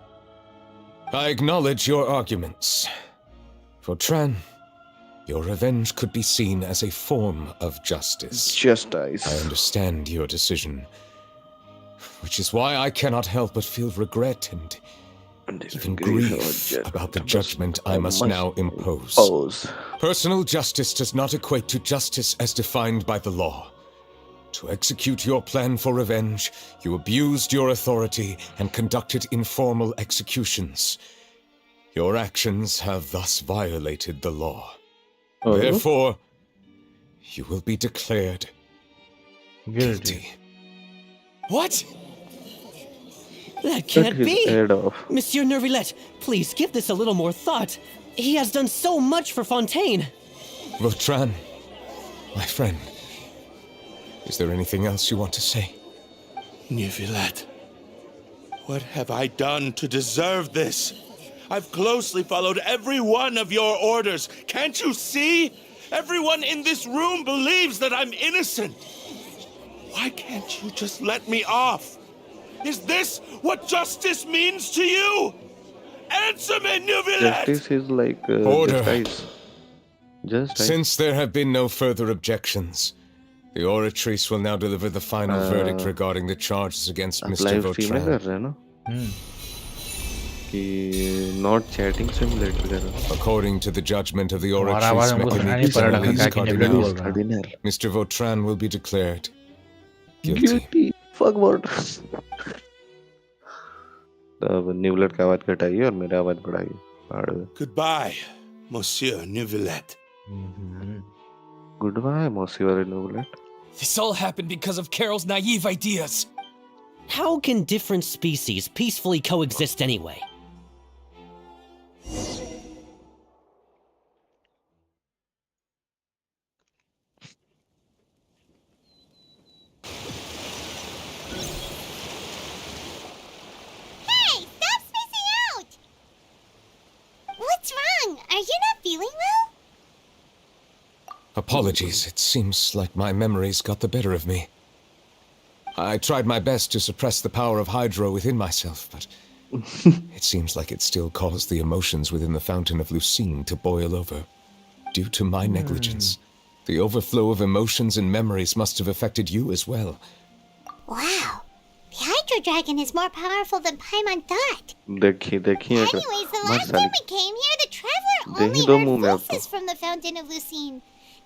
I acknowledge your arguments. Vautrin, your revenge could be seen as a form of justice. Justice. I understand your decision, which is why I cannot help but feel regret and even grief about the judgment I must now impose. Personal justice does not equate to justice as defined by the law. To execute your plan for revenge, you abused your authority and conducted informal executions. Your actions have thus violated the law. Therefore, you will be declared guilty. What? That can't Cut his be! head off. Monsieur Nuvelette, please give this a little more thought. He has done so much for Fontaine. Vautrin, my friend, is there anything else you want to say? Nuvelette, what have I done to deserve this? I've closely followed every one of your orders. Can't you see? Everyone in this room believes that I'm innocent. Why can't you just let me off? Is this what justice means to you? Answer me, Nuvelette! Justice is like Order. just ice. Just ice. Since there have been no further objections, the Oratrice will now deliver the final verdict regarding the charges against आप Mr. Live stream में कर Vautrin. रहे हैं ना कि not chatting simulator कर रहे हैं According to the judgment of the हमारा आवाज Oratrice हमको सुनाई नहीं पड़ रहा था क्या कि नेबलेट बोल रहा है cardinal Mr. Vautrin will be declared guilty. Beauty fuck what तब न्यूवलेट का आवाज घटाइए और मेरा आवाज बढ़ाइए Goodbye, Monsieur Nuvelette. Goodbye मौसी वाले न्यूवलेट This all happened because of Carol's naive ideas. How can different species peacefully coexist anyway? Hey, stop spacing out! What's wrong? Are you not feeling well? Apologies, it seems like my memories got the better of me. I tried my best to suppress the power of Hydro within myself, but it seems like it still caused the emotions within the fountain of Lucine to boil over. Due to my negligence, the overflow of emotions and memories must have affected you as well. Wow. The Hydro Dragon is more powerful than Paimon thought. देखिए Anyways, the last time we came here, the Traveler only दो heard मुंह में अब voices from the fountain of Lucine.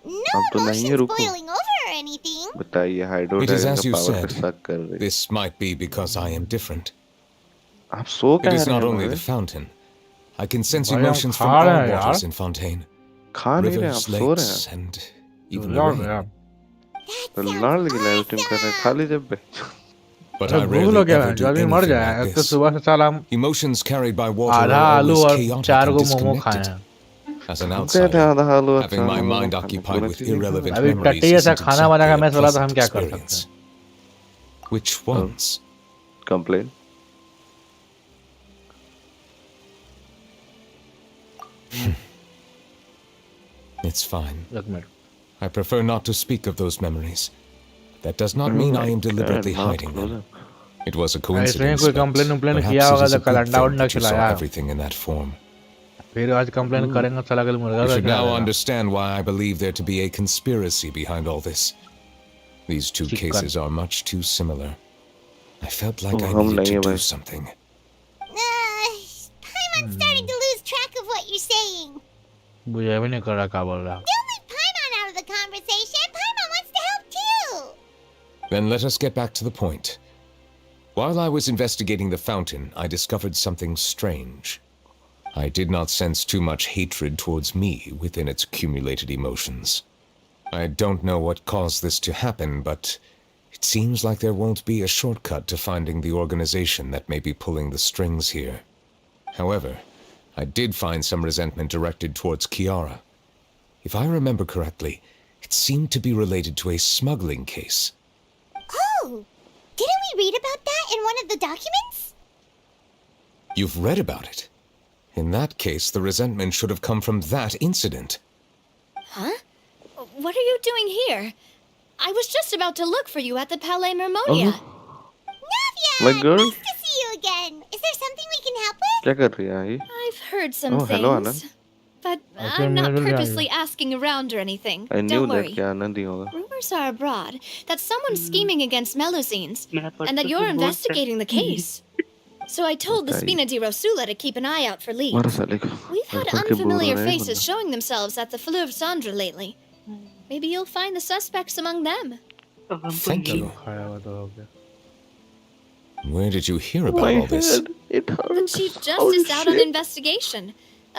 No अब तो नहीं है emotions रुको boiling over or anything. बताइए hydro It is dragon as का you पावर said. पे शक कर रही This might be because I am different. आप सो It कह is रहे not हैं only भाई the fountain. I can sense भाई हम emotions from खा all रहे हैं waters यार in Fontaine. खा नहीं रहे आप Rivers, सो रहे lakes, हैं and even the यार rain. यार तो लाड़ लगी लाइव स्ट्रीम कर रहे हैं खाली जब पे But अरे I भूख लग rarely गया ever है do जल्दी मर anything जाए like तो this. सुबह से साला हम Emotions carried by water आधा are आलू always और chaotic चार and गो मोमो खाए disconnected. हैं As an कहते outsider, हैं आधा आलू having अच्छा my आलू mind खाने occupied दोनों with चीजें irrelevant अभी memories टट्टी जैसा isn't खाना बना exactly का a मैं सोचा था हम pleasant क्या कर सकते experience. हैं Which ones? Complain It's fine. एक minute I prefer not to speak of those memories. That does not mean I am deliberately hiding them. It was a ऐसे ही coincidence, कोई but कंप्लेन उम्प्लेन perhaps किया it होगा is तो a कल good अंडा thing उंडा that you saw खिलाया everything in that form. फिर आज कंप्लेन करेंगे साला कल मुर्गा You का should खिला now देगा understand why I believe there to be a conspiracy behind all this. These two Chicken. cases are much too similar. I felt like I हम needed नहीं to है do भाई something. Paimon's starting to lose track of what you're saying. मुझे भी नहीं कर रहा क्या बोल रहा Don't leave Paimon out of the conversation. Paimon wants to help too. Then let us get back to the point. While I was investigating the fountain, I discovered something strange. I did not sense too much hatred towards me within its accumulated emotions. I don't know what caused this to happen, but it seems like there won't be a shortcut to finding the organization that may be pulling the strings here. However, I did find some resentment directed towards Kiara. If I remember correctly, it seemed to be related to a smuggling case. Oh, didn't we read about that in one of the documents? You've read about it? In that case, the resentment should have come from that incident. Huh? What are you doing here? I was just about to look for you at the Palais Mermonia. Navia, My girl? nice to see you again. Is there something we can help with? क्या कर रही है आई I've heard some Oh, hello, things. Anand. But Okay, I'm not मिल गया ये। purposely asking around or anything. I knew Don't that worry. क्या आनंद ही होगा Rumors are abroad that someone's scheming against Melusines, and that you're investigating the case. So I told the Okay. Spina di Rosula to keep an eye out for मारा leads. साले को We've had लड़का के बोल unfamiliar रहे हैं faces बंदा showing themselves at the Fleuve Sandra lately. Maybe you'll find the suspects among them. Thank you. खाया हुआ तो हो गया Where did you hear about my all this? head it The hurts Chief oh Justice out on shit investigation,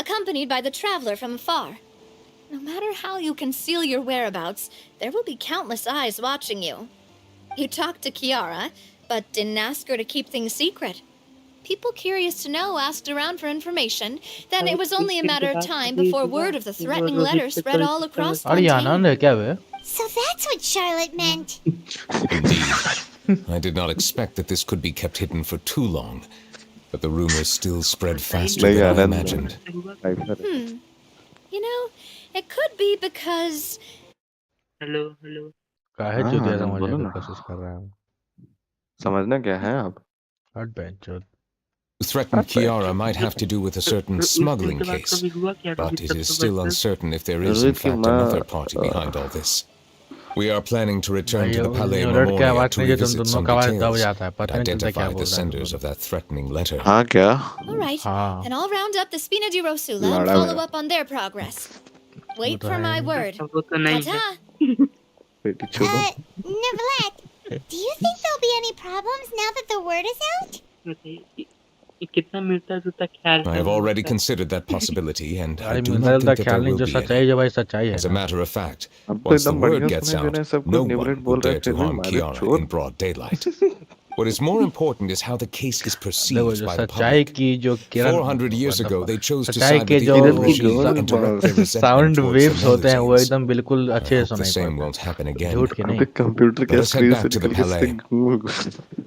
accompanied by the Traveler from afar. No matter how you conceal your whereabouts, there will be countless eyes watching you. You talked to Kiara, but didn't ask her to keep things secret. People curious to know asked around for information, then it was only a matter of time before word of the threatening letter spread all across अरे ये Fontaine. आनंद है क्या बे So that's what Charlotte meant. Indeed. I did not expect that this could be kept hidden for too long, but the rumors still spread faster नहीं than I Anand imagined. You know, it could be because काहे हाँ चूतिया आनंद समझने बोलो की ना कोशिश कर रहा है समझना क्या है आप Adventure. Threatened Kiara might have to do with a certain smuggling case, but it is still uncertain if there is in fact another party behind all this. We are planning to return to the Palais न्यूलेट की Memoria आवाज to नहीं जो तुम revisit दोनों some का आवाज दब details जाता है and पता नहीं चलता क्या identify बोल the रहा है senders of that threatening letter. हाँ क्या All right, हाँ then I'll round up the Spina di Rosula and लड़ा follow मेरा up on their progress. Wait तो for है my ही। word. वो तो नहीं है। Ta-ta! बेटी छोड़ो Nuvelette, do you think there'll be any problems now that the word is out? ये कितना मिलता जुलता ख्याल I है have already उनका। considered that possibility, and I अरे do मिलता not जुलता think that ख्याल there नहीं will जो be सच्चाई any. जो भाई सच्चाई है As a ना matter of fact, अब तो once the एकदम word बढ़िया gets सुने out, बिना सब no कुछ निवरेट one बोल will रहे dare फिर to भी harm मारे Kiara चोर in broad daylight. What is more important is how the case is देखो perceived जो by the सच्चाई public. की जो किरण 400 years ago, they chose to सच्चाई side के with the जो old किरण की regime goal and direct their resentment sound towards the waves होते हैं वो Melusines. एकदम बिल्कुल I अच्छे से hope the सुनाई same पड़ते won't happen हैं again. झूठ के अबे नहीं कंप्यूटर के Let us head screen back से to the निकल के Palais.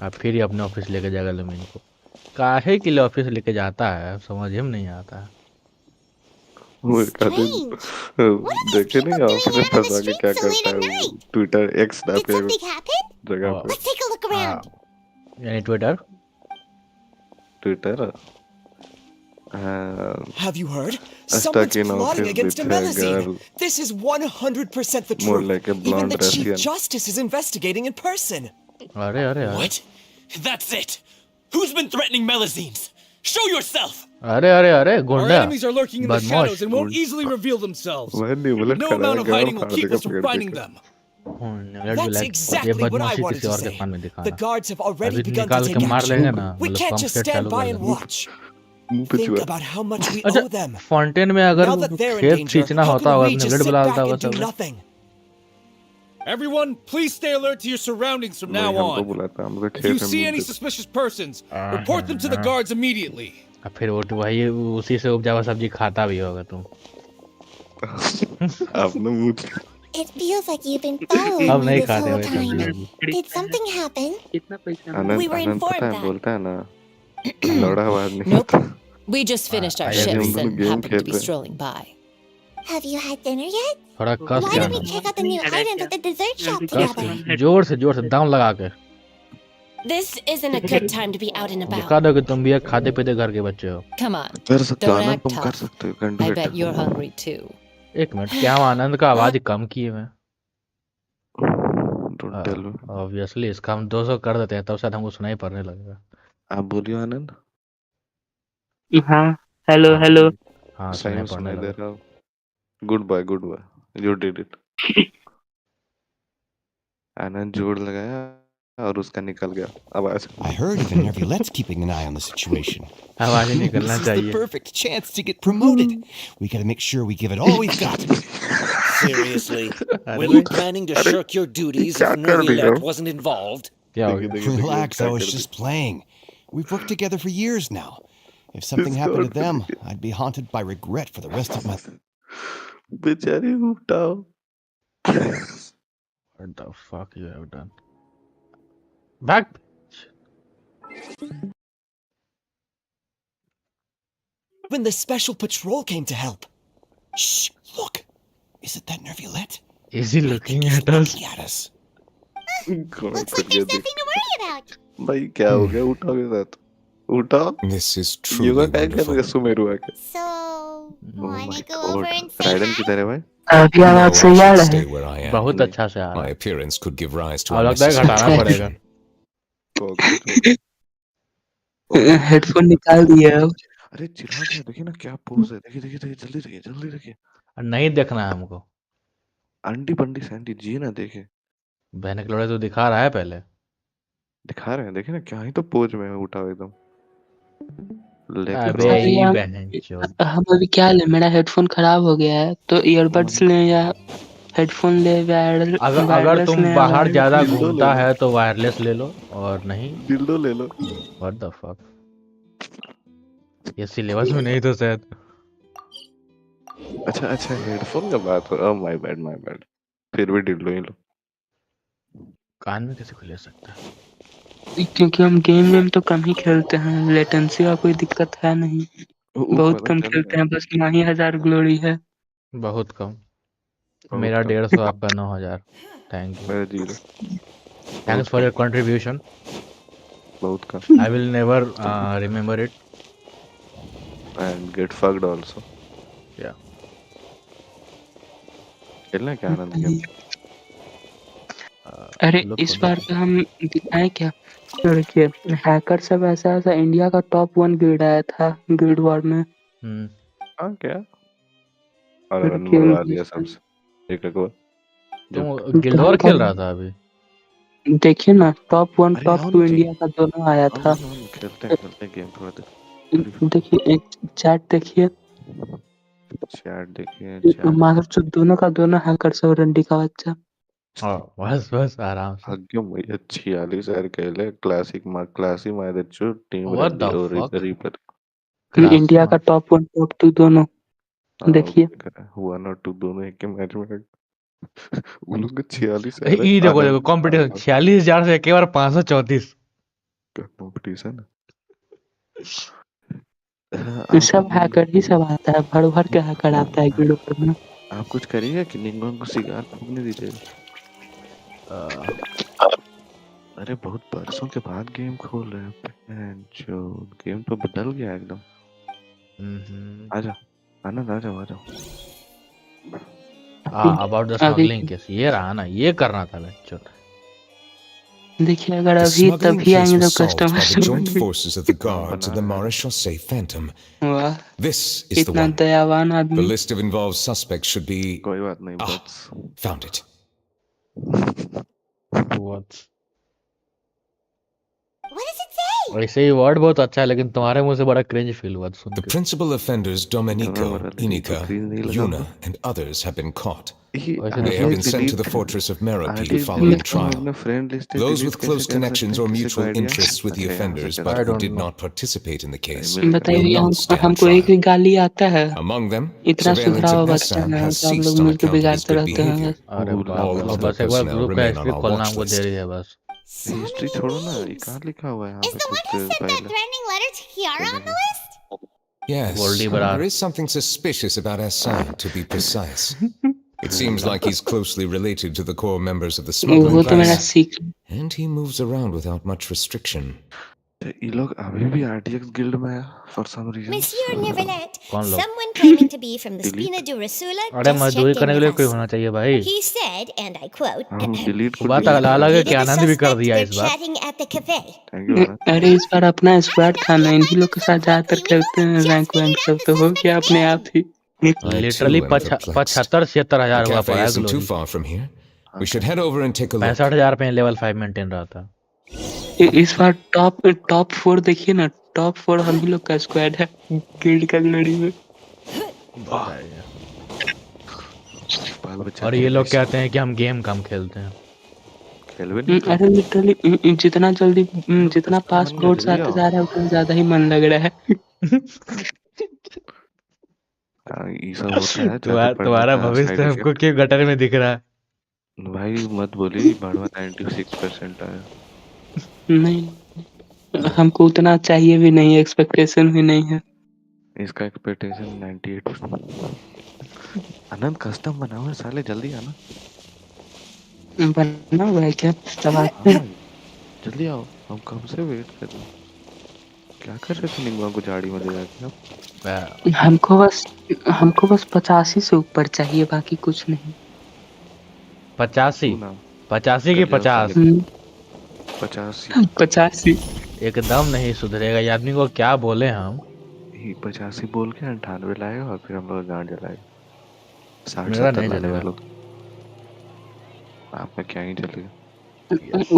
अब फिर ही अपने ऑफिस लेके जाएगा लमीन को काहे के लिए ऑफिस लेके जाता है समझ ही नहीं आता है वो एक आदमी देखे नहीं ऑफिस में फंसा के क्या करता है वो ट्विटर एक्स Did पे something happen? जगह पे Let's take a look around. यानी Twitter Twitter Have you heard? stuck Someone's in plotting office against a with a Melusine. girl. This is 100% the More truth. like a Even blonde the Chief Russian. Justice is investigating in person. अरे अरे अरे What? That's it. Who's been threatening Melusines? Show yourself. अरे अरे अरे Our गुंडा enemies are lurking in the बदमाश shadows and won't easily reveal themselves. वह न्यूलेट No खड़ा amount है of गाल hiding will फाड़ keep देगा us from पकड़ finding के them. न्यूलेट That's ये exactly what I बदमाशी wanted किसी to और के say. कान में The दिखाना guards have already अभी begun to निकाल take के मार लेंगे action. ना We मतलब can't pump just set stand चालू by कर and देंगे watch. मुंह पे Think छुआ about how much we अच्छा owe them. फाउंटेन में अगर Now that they're in खेत danger, खींचना how होता can होगा we तो just न्यूलेट sit बुला back लेता होगा and do सब nothing? Everyone, please stay alert to your surroundings from now नहीं हमको on. बुलाता हमको If you खेत see में any suspicious persons, report them to the guards immediately. अब फिर वो वही उसी से उपजा हुआ सब्जी खाता भी होगा तुम आपने मुझे It feels like you've been following अब me नहीं this खाते whole भाई सब्जी time. वब्जी Did something happen? कितना पैसा आनंद We were आनंद पता informed है that. बोलता है ना लौड़ा आवाज नहीं Nope. आता We just finished our I agree. shifts and Game happened to be खेल रहे हैं। strolling by. Have you had dinner yet? थोड़ा कस Why के don't we आना check out the new items at the dessert shop cos together? के जोर से दाम लगा के This isn't a good time to be out and दिखा about. दो कि तुम भी एक खाते पीते घर के बच्चे हो Come on. कर सकते हो Don't आनंद act तुम कर tough. सकते हो I candidate bet you're hungry too. एक मिनट क्या हम आनंद का आवाज कम किए मैं डोंट टेल मी ऑब्वियसली इसका हम 200 कर देते हैं तब शायद हमको सुनाई पड़ने लगेगा आप बोलियो आनंद हाँ हेलो हाँ हेलो हाँ सही सुनाई में पड़ने सुनाई दे लगा रहा हूँ good bye you did it आनंद जोड़ लगाया और उसका निकल गया आवाज I heard even Nuvelette's keeping an eye on the situation. आवाज ही निकलना This is the चाहिए perfect chance to get promoted. We gotta make sure we give it all we've got. Seriously? Were you planning to shirk your duties if Nuvelette wasn't involved? क्या हो गया Relax, I was just playing. We've worked together for years now. If something happened to them, I'd be haunted by regret for the rest of my... बेचारी उठाओ What the fuck you have done? Back. When the special patrol came to help. Shh, look. Isn't that Nuvelette? Is he looking at us? Looking at us. Looks like there's nothing to worry about. भाई क्या हो गया उठाओ के साथ उठाओ This is truly yoga क्या कर wonderful. रहे सुमेरु आके So, wanna go over and say ridden hi? किधर है भाई अभी No, आवाज I सही आ should रहा stay है where I am. बहुत अच्छा से आ रहा My है appearance could give rise to अब लगता है घटाना unnecessary पड़ेगा हेडफोन निकाल दिया अब अरे चिराग है देखिए ना क्या पोज है देखिए देखिए देखिए जल्दी देखिए नहीं देखना है हमको अंडी बंडी सैंडी जी ना देखे बहन के लोड़े तो दिखा रहा है पहले दिखा रहे हैं देखिए ना क्या ही तो पोज में है उठा हुआ एकदम लेके अबे रॉक ये हम बहन चोद हम अभी क्या ले मेरा हेडफोन खराब हो गया है तो ईयरबड्स ले या हेडफोन ले अगर अगर वायरलेस तुम ले या बाहर वायरलेस ज्यादा ले घूमता है तो वायरलेस ले लो और नहीं दिल्डो ले लो व्हाट द फक ये सिलेबस में नहीं तो शायद अच्छा अच्छा हेडफोन का बात हो माय बैड फिर भी दिल्डो ही लो कान में कैसे खुले सकता है क्योंकि हम गेम तो कम ही खेलते हैं लेटेंसी का कोई दिक्कत है नहीं बहुत पता कम चल खेलते रहा हैं बस ना ही 1000 ग्लोरी है बहुत कम बहुत मेरा कम 150 आपका 9000 थैंक यू मेरा zero Thanks for your contribution. बहुत का. I will never remember it. And get fucked also. Yeah. खेलना क्या आनंद गेम? अरे इस बार का हम दिखाएं क्या? देखिए हैकर सब ऐसा ऐसा इंडिया का टॉप 1 गिल्ड आया था गिल्ड वॉर में। हाँ क्या? और रन रुकिए मरवा दिया सबसे एक बार. तुम गिल्ड वॉर खेल रहा था अभी? देखिए ना टॉप 1 अरे टॉप 2 इंडिया का दोनों आया था। खेलते गेम थोड़ा देर. देखिए चैट देखिए। चैट देखिए चैट. माधव दोनों का दोनों हैकर सब रंडी का बच्चा। बस बस आराम से. भाग्यम 46 यार कहले क्लासिक मायदच्चू टीम What रेडी the और fuck? रीपर. इंडिया का टॉप 1 टॉप 2 दोनों देखिए। हुआ ना टू दोनों एक के मैच में उन लोग 46 है. ये देखो देखो कंपटीशन 46,000 से एक बार 534 कंपटीशन. सब हैकर ही सब आता है भर भर के हैकर आता है गिल्ड वॉर में। आप कुछ करिएगा कि निंगोंग को सिगार फूकने दीजिए. अरे बहुत बरसों के बाद गेम खोल रहे हैं जो गेम तो बदल गया एकदम. आजा आनंद आ जाओ. अबाउट द स्मगलिंग केस ये रहा ना, ये करना था बच्चों. देखिए अगर The अभी smuggling तभी case आएंगे तो was solved by the customer joint forces of the guards and the Maréchaussée Phantom. वाह This is the इतना one. दयावान The आदमी। list of involved suspects should be. कोई बात नहीं बस. Found it. What? What does it say? वैसे ये वर्ड बहुत अच्छा है लेकिन तुम्हारे मुंह से बड़ा क्रिंज फील हुआ सुन The के. principal offenders Domenico, Inica, Yuna, and others have been caught. They have been sent to the fortress of Merope following trial. Those with close connections or mutual interests with the offenders but who did not participate in the case will बताइए not stand हमको एक trial. ही गाली आता है। Among them, इतना surveillance सुधरा at हुआ बच्चा Assam है has आप लोग ceased on मुझको account of his बिगाड़ते good रहते हैं behavior. अरे बाप All रे, other बस एक बार personnel ग्रुप का remain on हिस्ट्री our खोलना watch हमको list. देरी है बस. हिस्ट्री छोड़ो ना, ये कहाँ लिखा हुआ है यहाँ Is पे the कुछ one who there sent that पहले. threatening letter to Kiara on the list? Yes, Goldie Barar. there is something suspicious about Assam, to be precise. It seems like he's closely related to the core members of the smuggling वो तो मेरा class, secret. and he moves around without much restriction. ये लोग अभी भी RTX guild में है for some reason. Monsieur Nuvelette, कौन लोग? someone claiming to be from the Spina de Rasula अरे just मजदूरी checked करने in के लिए with कोई us. होना चाहिए भाई. He said, and I quote, हम डिलीट को बात delete अलग है "Located कि the आनंद भी कर suspect, दिया they're इस बार. chatting at the cafe." Thank you आनंद. अरे इस बार अपना स्क्वाड था ना इन्हीं लोग के साथ ज्यादातर खेलते हैं रैंक वैंक सब तो हो गया अपने आप ही। लिटरली 75-76 हजार The हुआ cafe पड़ा है isn't too glory. far from here. We should head over and take a look. 65,000 पे लेवल 5 मेंटेन रहा था. इस बार टॉप 4 देखिए ना टॉप 4 हम ही लोग का स्क्वाड है गिल्ड का लड़ी में। और ये लोग कहते हैं कि हम गेम कम खेलते हैं. अरे लिटरली जितना जल्दी जितना पास फ्लोट्स आते जा रहा है उतना ज्यादा ही मन लग रहा है। ये सब होता है. तुम्हारा भविष्य हमको क्यों गटर में दिख रहा है? भाई मत बोलिए, बढ़वा 96% आया. नहीं हमको उतना चाहिए भी नहीं, एक्सपेक्टेशन भी नहीं है. इसका एक्सपेक्टेशन 98%. अनंत कस्टम बना हुआ है साले, जल्दी आना. बना हुआ है क्या? जल्दी आओ, हम कब से वेट कर रहे हैं. क्या कर रहे थे निंगवा को झाड़ी में ले जाके आप? हमको बस 85 से ऊपर चाहिए, बाकी कुछ नहीं. 85 की 50 85 एकदम नहीं सुधरेगा ये आदमी को, क्या बोले हम. 85 बोल के 98 लाएगा और फिर हम लोग गांड जलाएगा. 60-70 लाने वालों आपका क्या ही चलेगा.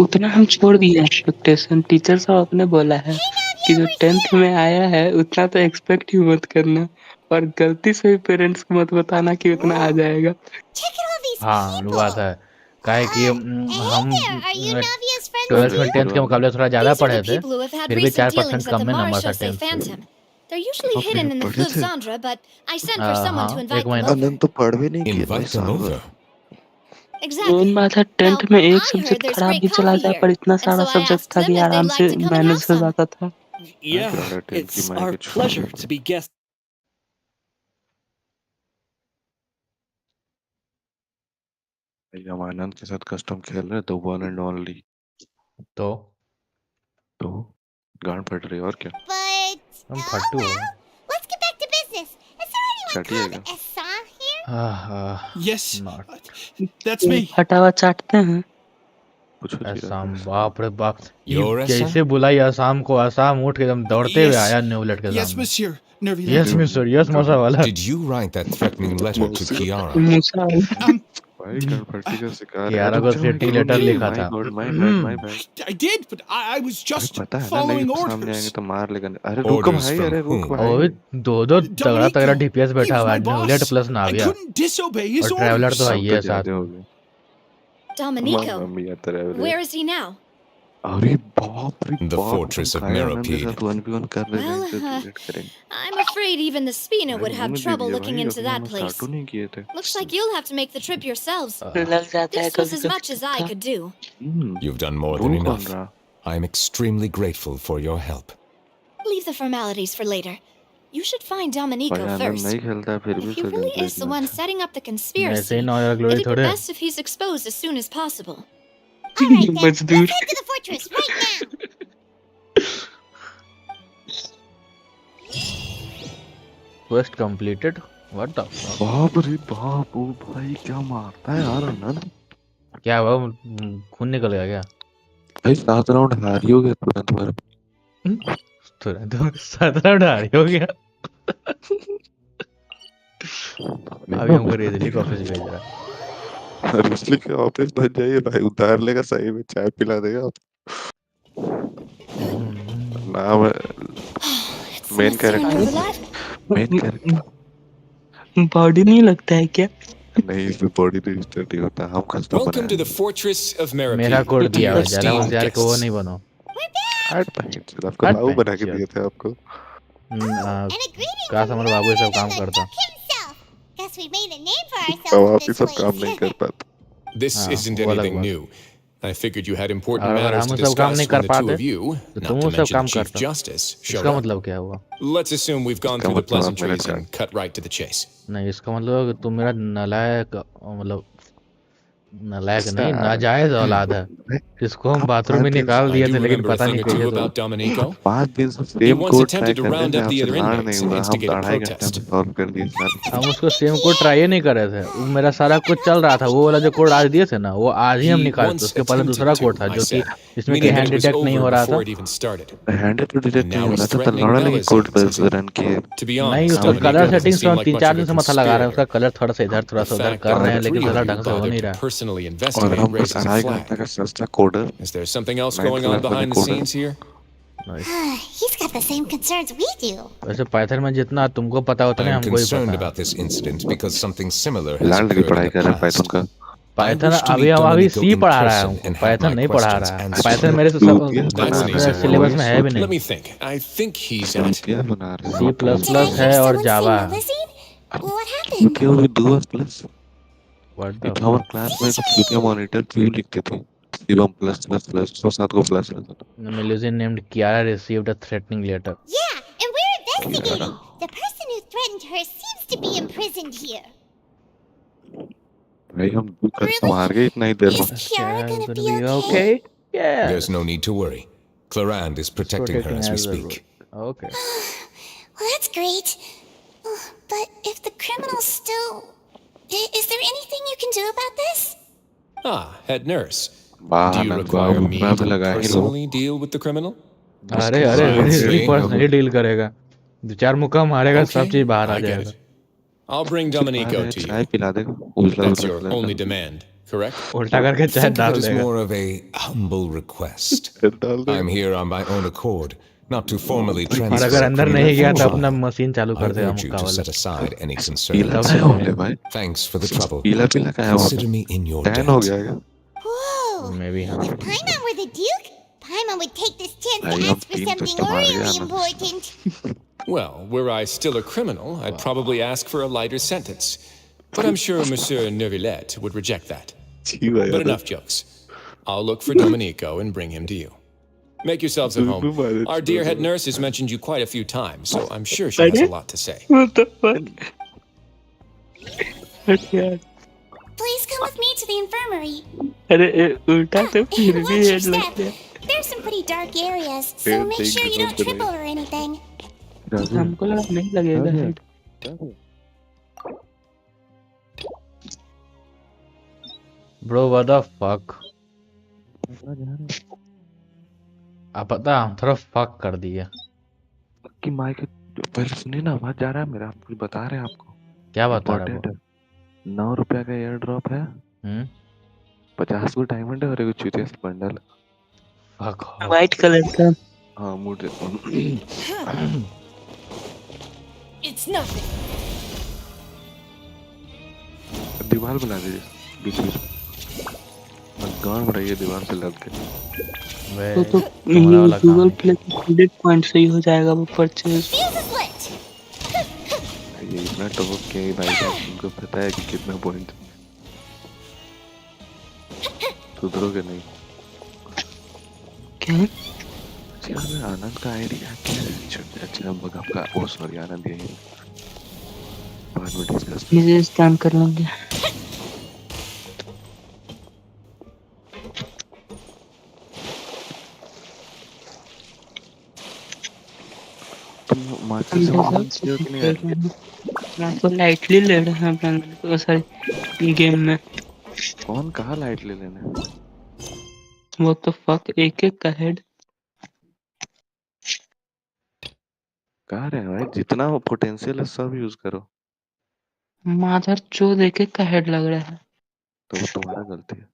उतना हम छोड़ दिए एक्सपेक्टेशन. टीचर साहब आपने बोला है कि जो 10th में आया है उतना तो एक्सपेक्ट ही मत करना, और गलती से भी पेरेंट्स को मत बताना कि उतना आ जाएगा. हाँ वो बात है, काहे कि हम 12th में 10th के मुकाबले थोड़ा ज्यादा पढ़े थे, फिर भी 4% कम में नंबर था 10th. They're usually hidden in the Fluvzandra, but I sent for someone to invite them over. अनंत तो पढ़ भी नहीं किया. Invite them over. Exactly. बात है 10th में एक सब्जेक्ट खराब भी चला जाए पर इतना सारा सब्जेक्ट था कि आराम से मैनेज हो जाता था. Yeah, it's our pleasure to be guests. हम आनंद के साथ कस्टम खेल रहे हैं, द वन एंड ओनली तो गांड फट रही है और क्या? But हम फट्टू हो। let's get back to business. Is there anyone चटिएगा। called Essa here? Yes, Not. that's me. फटा हुआ चाटते हैं। पूछो असम, बाप रे बाप, You're ये Essa? जैसे बुलाई असम को, असम उठ के एकदम दौड़ते हुए Yes. आया न्यूलेट के Yes, सामने। Monsieur Nuvelette. Yes mister, yes मौसा वाला। Did you write that threatening letter to Kiara? मूसा भाई गांड फटने का शिकार है। कियारा को threatening letter लिखा था। My bad. I did, but I was just पता है ना, following नहीं सामने आएंगे orders. तो मार लेगा। अरे रुक Orders भाई, from अरे रुक whom? और भाई। भी दो तगड़ा तगड़ा डीपीएस He बैठा was हुआ है, my boss. Neuvillette plus I Navia couldn't disobey his और ट्रैवलर तो orders. है साथ। ज्यादा हो गए। Dominico, मम्मी आता रहे। where is he now? अरे बाप रे The बाप, fortress of खाया ना मेरे Meropide. साथ 1v1 कर रहे Well, थे, डिलीट करेंगे। I'm afraid even the Spina would have trouble looking into that place. Cartoon नहीं किए थे। Looks like you'll have to make the trip yourselves. लग जाता है This was कभी as much as I could do. You've done more ढूंढ than कौन enough. रहा? I am extremely grateful for your help. Leave the formalities for later. You should find भाई Dominico आनंद first. नहीं खेलता है, फिर भी If he sir really is the one setting up the ऐसे conspiracy, ही ना यार, ग्लोरी it'd be थोड़े। best if he's exposed as soon as possible. All right then, let's मजदूर head to the fortress right now. Quest completed. What the fuck? बाप रे बाप, ओ भाई क्या मारता है यार आनंद। क्या हुआ, खून निकल गया क्या? भाई 7 राउंड हारी हो गए तुरंत मेरे। तुरंत 7 राउंड हारी हो गया। अभी हमको रेजली को ऑफिस भेज रहा है। रिस्ली के ऑफिस बन जाइए भाई, उतार लेगा, सही में चाय पिला देगा। नाम मेन कैरेक्टर बॉडी नहीं लगता है क्या? नहीं, इसमें बॉडी रजिस्टर नहीं होता, हम custom Welcome to the fortress of Meropide. मेरा कोड दिया है, Dear ज्यादा esteemed होशियार को वो guests. नहीं बनो। आपको लाऊ बना के दिए थे आपको। काश हमारे बाबू ये सब काम करता। Guess we made a name for अब ourselves आप in ये this सब काम नहीं place. कर पाते। This isn't वो अलग anything बात। new. I figured you had important अगर matters हम to सब काम discuss नहीं when कर the two पाते of you, तो not तुम to वो सब mention काम the Chief करता। Justice, showed इसका up. मतलब क्या हुआ? Let's assume we've gone इसका through the मतलब आप मेरे pleasantries and cut right to the chase. नहीं, इसका मतलब कि तुम मेरा नालायक, मतलब नालायक नहीं, नाजायज औलाद है, जिसको हम बाथरूम में निकाल I दिए do थे, लेकिन remember a पता thing नहीं or two कैसे about तो। Dominico. 5 दिन से He same once code try attempted to कर रहे round थे, up the आपसे other लाड़ नहीं inmates and हुआ, हम instigate a 2.5 घंटे protest. में सॉल्व कर दिए सारे। हम उसको सेम कोड ट्राई ही नहीं करे थे, वो मेरा सारा कुछ चल रहा था। वो वाला जो कोड आज दिए थे ना, वो आज ही हम He निकालते। once उसके पहले दूसरा attempted कोड to, था I जो कि said, इसमें कि meaning that hand it was detect नहीं हो over रहा था। before it even started. Hand तो डिटेक्ट Now नहीं हो he's रहा था, तो threatening लड़ा लेकिन कोड पर militarism. रन किए। To be नहीं, honest, उसका Dominico colour doesn't settings seem हम like तीन much चार of दिन a से मथा लगा रहे हैं। उसका conspirator. कलर थोड़ा सा इधर थोड़ा सा The उधर fact कर that रहे हैं, the लेकिन three साला of you ढंग से हो bothered नहीं to रहा। personally और investigate हम बस raises a 2.5 घंटे flag. का सस्ता coder. Is there something else Night going on class behind the वाले scenes here? He's got the same concerns we do. वैसे पाइथन में जितना तुमको पता उतना I'm हमको ही concerned पता है। about this incident because something similar has लाड़ की occurred पढ़ाई in कर the रहे हैं पाइथन past. का। पाइथन wish to अभी meet अभी Dominico सी in पढ़ा रहा है person हमको, and have पाइथन my नहीं पढ़ा questions रहा है। answered. पाइथन मेरे से चूतिया सब बना रहे हैं। सिलेबस में है भी Let नहीं। me think. I think he's at चूतिया बना रहे सी हैं। Plus Did I plus hear है और someone say जावा है। Melusine? What happened? क्योंकि वो भी 2++। What the एक हमारे fuck? क्लास में सब चूतिया मॉनिटर क्यों लिखते थे? शिवम +++, 107 को प्लस रहता था। Melusine named Kiara received a threatening letter. Yeah, and we're investigating. The person who threatened her seems to be imprisoned here. भाई हम कस्टम हार गए इतना ही देर में। Is Kiara gonna Gonna be be okay? okay? Yeah. There's no need to worry. Clarand is protecting her as we a speak. road. Okay. Well, that's great. But if the criminal's still... Is there anything you can do about this? Ah, head nurse. Do बाहर you ना require me घूमना भी to लगा ही लो। personally deal with the criminal? अरे अरे Honestly, personally deal करेगा। 2-4 मुक्का मारेगा, सब चीज बाहर आ I get जाएगा। it. I'll bring Dominico to चाय you. पिला देगा। उजला That's उजला your कलर only का। demand, correct? उल्टा करके चाय Think of डाल it as देगा। more of a humble request. डाल देगा। I'm here on my own accord, not to formally और transfer अगर अंदर criminal नहीं गया तो from अपना trial. मशीन चालू I कर देगा urge you मुक्का to वाला। set aside any पीला concerns. क्या हो गया भाई? Thanks for the trouble. पीला पीला क्या है वहाँ Consider पे? me in your टैन हो debt. गया क्या? Whoa! Maybe हाँ। If Paimon were the Duke, Paimon would take this chance भाई to हम ask for 3 something कस्टम हार गए really Anand. important. Well, were I still a criminal, I'd probably ask for a lighter sentence. But I'm sure Monsieur Nuvelette would reject that. जी भाई But enough jokes. I'll look for Dominico and bring him to you. Make yourselves at home. Our dear head nurse has mentioned you quite a few times, so I'm sure she has a lot to say. What the fuck? यार Please come with me to the infirmary. अरे उल्टा तो फिर भी Watch your head लग step. गया। There's some pretty dark areas, so make sure you don't trip over anything. हमको लगा नहीं लगेगा head. Bro, what the fuck? आप पता हम थोड़ा फक कर दिए कि माइक पहले सुनिए ना, आवाज जा रहा है मेरा, कुछ बता रहे हैं आपको। क्या बता रहा है इम्पोर्टेंट है। 9 रुपया का एयर ड्रॉप है, 50 को डायमंड है और एक चूतिया से बंडल। फक व्हाइट कलर का। हाँ मुझे It's nothing. दीवार बना दीजिए बीच बीच में, गांव रही है दीवार से लग के। तो गूगल प्ले क्रेडिट पॉइंट से ही हो जाएगा वो परचेज। ये इतना टॉप के भाई साहब, उनको पता है कि कितना पॉइंट। सुधरोगे नहीं क्या? अच्छा आनंद का आइडिया क्या है? अच्छा हम लोग आपका वो सॉरी आनंद यही बाद में डिस्कस मुझे काम कर लेंगे। तो लाइटली ले रहे हैं अपना सॉरी गेम में। कौन कहा लाइटली लेने? वो तो फक एक का हेड कह रहे हैं भाई, जितना वो पोटेंशियल है सब यूज करो। माधर चोद एक का हेड लग रहा है। तो वो तुम्हारा गलती है।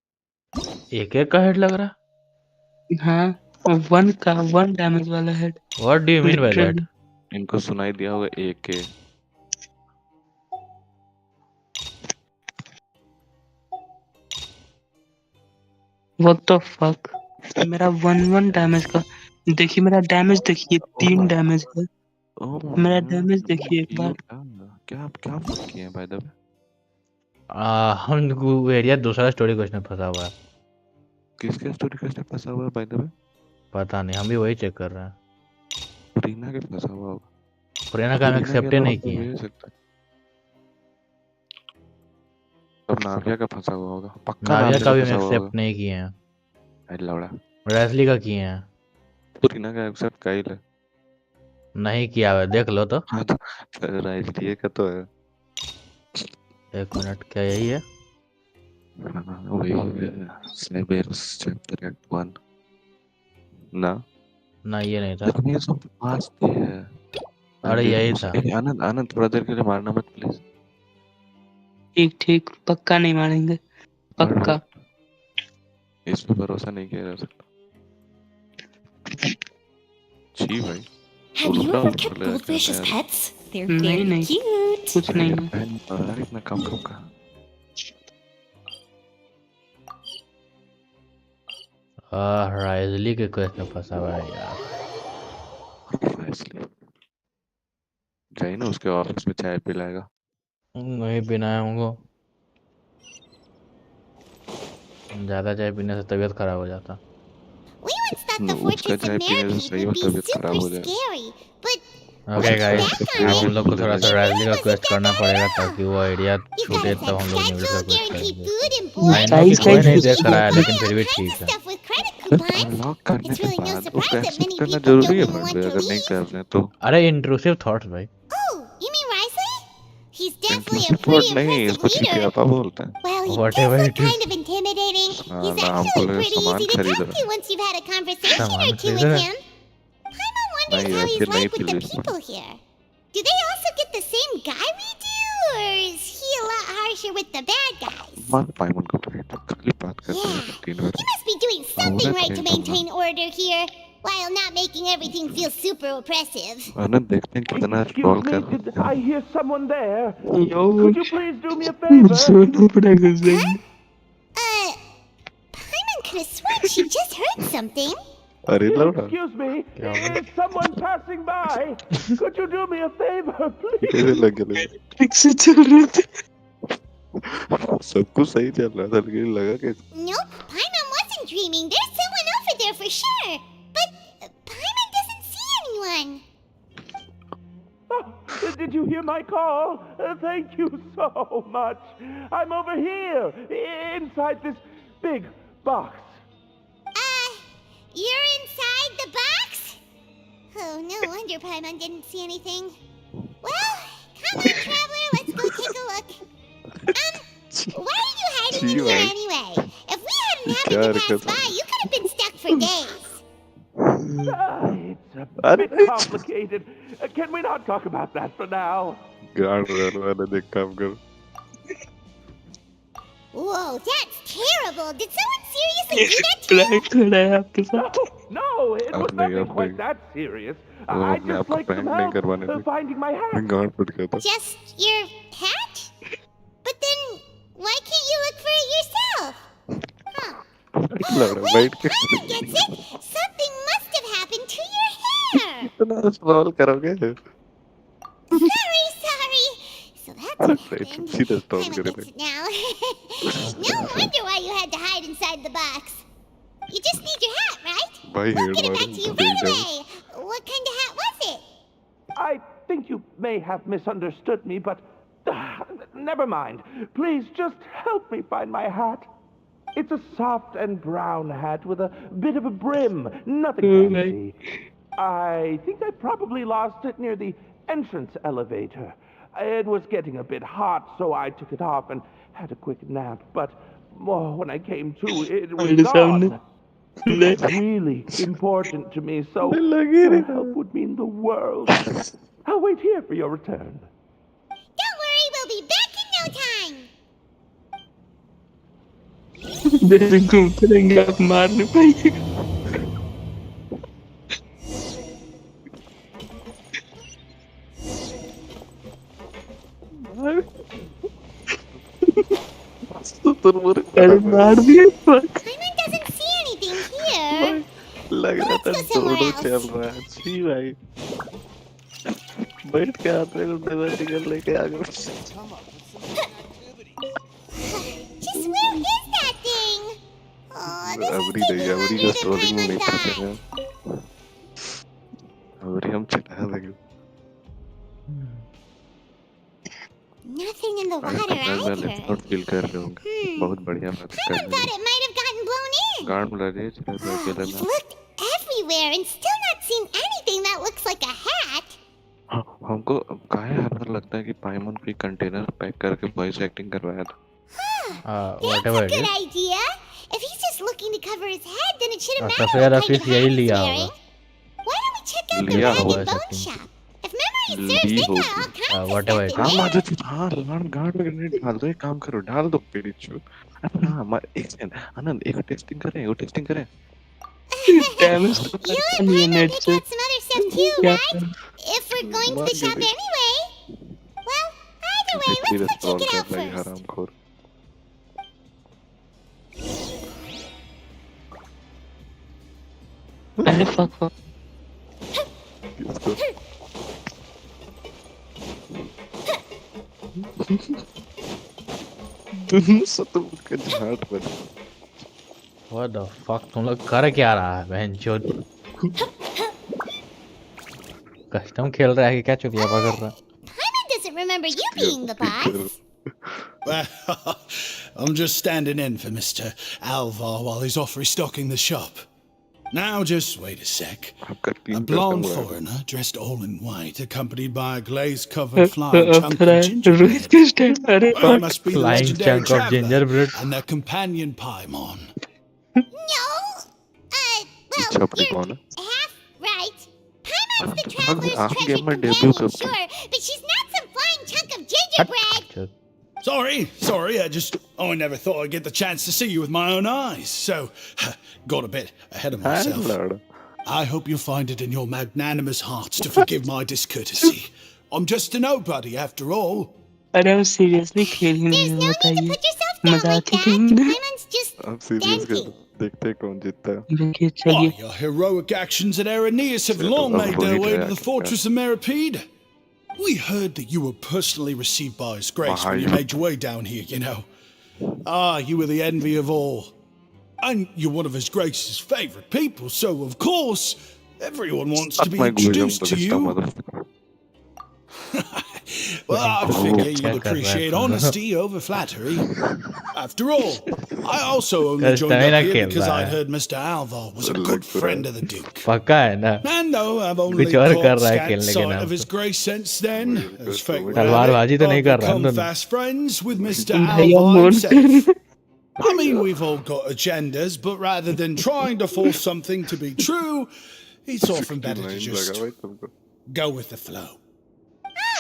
एक का हेड लग रहा है? हाँ 1 डैमेज वाला head. What do you mean by that? इनको सुनाई दिया होगा एक के। What the fuck? मेरा 1 डैमेज का देखिए, मेरा डैमेज देखिए 3 डैमेज है। मेरा डैमेज देखिए एक बार। क्या फर्क किए हैं भाई दबे? हम एरिया दूसरा स्टोरी क्वेश्चन फंसा हुआ है। किसके स्टोरी क्वेश्चन फंसा हुआ है भाई दबे? पता नहीं, हम भी वही चेक कर रहे हैं। प्रीना के फंसा हुआ होगा। प्रीना का हम एक्सेप्ट ही नहीं किए। अब नाविया का फंसा हुआ होगा पक्का। नाविया का भी हम एक्सेप्ट नहीं किए हैं। अरे लौड़ा रेसली का किए हैं। प्रीना का एक्सेप्ट काइल है नहीं किया है, देख लो तो। हाँ तो रेसली का तो है। एक मिनट, क्या यही है? हाँ वही स्लेबर्स चैप्टर एक्ट 1 ना ये नहीं था। लेकिन ये सब पास भी है। अरे यही था। आनंद थोड़ा देर के लिए मारना मत प्लीज। ठीक पक्का नहीं मारेंगे, पक्का। इस पे भरोसा नहीं किया जा सकता। जी भाई। Have you ever kept goldfish as pets? They're very cute. कुछ नहीं है। यार इतना कम रुका। राइजली के क्वेश्चन फंसा हुआ है यार। राइजली जाइए ना उसके ऑफिस में चाय पिलाएगा। नहीं पीना है हमको, ज्यादा चाय पीने से तबीयत खराब हो जाता। उसका चाय पीने से सही में तबीयत खराब हो जाए। ओके गाइस, अब हम लोग को थोड़ा सा राइजली का क्वेस्ट करना पड़ेगा ताकि वो आइडिया छूटे, तब हम लोग न्यूज़ का क्वेस्ट करेंगे। आई नो कि कोई नहीं देख रहा है, लेकिन फिर भी ठीक है। अनलॉक करने के बाद वो एक्सेप्ट करना जरूरी है भाई, अगर नहीं कर रहे तो। अरे इंट्रूसिव थॉट्स भाई। इंट्रूसिव नहीं, इसको चिकियापा बोलते हैं। Whatever it is. नाम को ले सामान खरीद रहे। सामान खरीद रहे। नहीं ऐसे नहीं थी लिस्ट में। Do they also get the same guy we do, or is he a lot harsher with the bad guys? मान पाइमन को खाली बात करते हैं 3 बार। He must be doing something right to maintain order here, while not making everything feel super oppressive. आनंद देखते हैं कितना role कर। Did I hear someone there? Yo. Could you please do me a favor? Paimon could have sworn she just heard something. अरे लौड़ा। Excuse me, is someone passing by? Could you do me a favor, please? तेरे लगे ठीक से चल रहे थे। सब कुछ सही चल रहा था लेकिन लगा कि Nope, Paimon wasn't dreaming. There's someone over there for sure. But Paimon doesn't see anyone. Did you hear my call? Thank you so much. I'm over here, inside this big box. You're inside the box? Oh, no wonder Paimon didn't see anything. Well, come on, Traveler, let's go take a look. Why are you hiding in here anyway? If we hadn't happened to pass by, you could have been stuck for days. It's a bit complicated. Can we not talk about that for now? Whoa, that's terrible. Did someone seriously do that to you? No, it was nothing quite that serious. I just like some help finding my hat. Just your hat? But then, why can't you look for it yourself? Huh. Oh, wait, Paimon gets it. Something must have happened to your hair. Sorry. So that's what happened. Paimon gets it now. No wonder why you had to hide inside the box. You just need your hat, right? We'll get it back to you right away. What kind of hat was it? I think you may have misunderstood me, but never mind. Please just help me find my hat. It's a soft and brown hat with a bit of a brim. Nothing fancy. I think I probably lost it near the entrance elevator. It was getting a bit hot, so I took it off and had a quick nap. But when I came to, it was gone. It's really important to me, so your help would mean the world. I'll wait here for your return. Don't worry, we'll be back in no time. जैसे घूमते रहेंगे आप मारने पाएंगे अरे मार दिए Paimon doesn't see anything here. लग रहा था दोनों चल रहा है छी भाई बैठ के हाथ में डंडा निकल लेके आ गए Just where is that thing? Oh, this अबरी is नहीं taking अबरी longer का than स्टोरी में Paimon नहीं thought. पता अबरी हम चला देंगे Nothing in the water मैं either. लेफ्ट नोट फील कर रहा हूँ बहुत बढ़िया बात कर Paimon thought it might have gotten blown in. गांड मिला रही है चला अकेले We've ना looked everywhere and still not seen anything that looks like a hat. हमको काहे हर बार लगता है कि पाइमन कोई कंटेनर पैक करके वॉइस एक्टिंग करवाया था That's a good idea. If he's just looking to cover his head, then it shouldn't तो matter फिर what kind फिर of यही hat he's लिया wearing. होगा Why don't we check out the लिया Rag होगा and ऐसा Bone क्यों shop? If memory serves, Lee they've got होगी all kinds of whatever stuff it in हाँ there. माधो जी हाँ गांड में ग्रेनेड डाल दो एक काम करो डाल दो पेड़ी चू हाँ एक सेकंड आनंद एक टेस्टिंग करें डैमेज तो You करता and नहीं है Paimon नेट pick से out some other stuff too, क्या right? If we're going to the shop anyway. Well, either way, let's go check it out first. हरामखोर अरे फक किसको तुम सतुम के झाट पर What the fuck तुम लोग कर क्या रहा है बहन चोद कस्टम खेल रहा है कि क्या चुतियापा कर रहा है Paimon doesn't remember you being the boss. Well, I'm just standing in for Mr. Alvar while he's off restocking the shop. Now, just wait a sec. A blonde foreigner, dressed all in white, accompanied by a glaze-covered flying chunk of gingerbread. Well, must be the Flying legendary chunk of gingerbread. traveler and their companion Paimon. No. Well, you're half right. Paimon's the traveler's treasured companion, sure, but she's not some flying chunk of gingerbread. Sorry, I never thought I'd get the chance to see you with my own eyes, so got a bit ahead of myself. I hope you find it in your magnanimous hearts to forgive my discourtesy. I'm just a nobody after all. अरे हम seriously खेल ही नहीं रहे बताइए मजा आती क्यों नहीं Paimon's just अब सीरियस कर देखते हैं कौन जीतता है देखिए चलिए Your heroic actions at Aeneas have long made their way to the fortress of Meripede. We heard that you were personally received by His Grace when you made your way down here, you know. You were the envy of all. And you're one of His Grace's favorite people, so of course, everyone wants to be introduced to you. Well, I figure you'd appreciate honesty over flattery. After all, I also only joined up here because I'd heard Mr. Alvar was a good friend of the Duke. पक्का है ना And though I've only कुछ और कर caught रहा है scant खेलने के sight नाम of his पे grace since then, as fate would have तलवारबाजी it, तो नहीं I've कर रहा है become दोनों fast friends with Mr. भैया Alvar मोन himself. I mean, we've all got agendas, but rather than trying to force something to be true, it's often better to just go with the flow.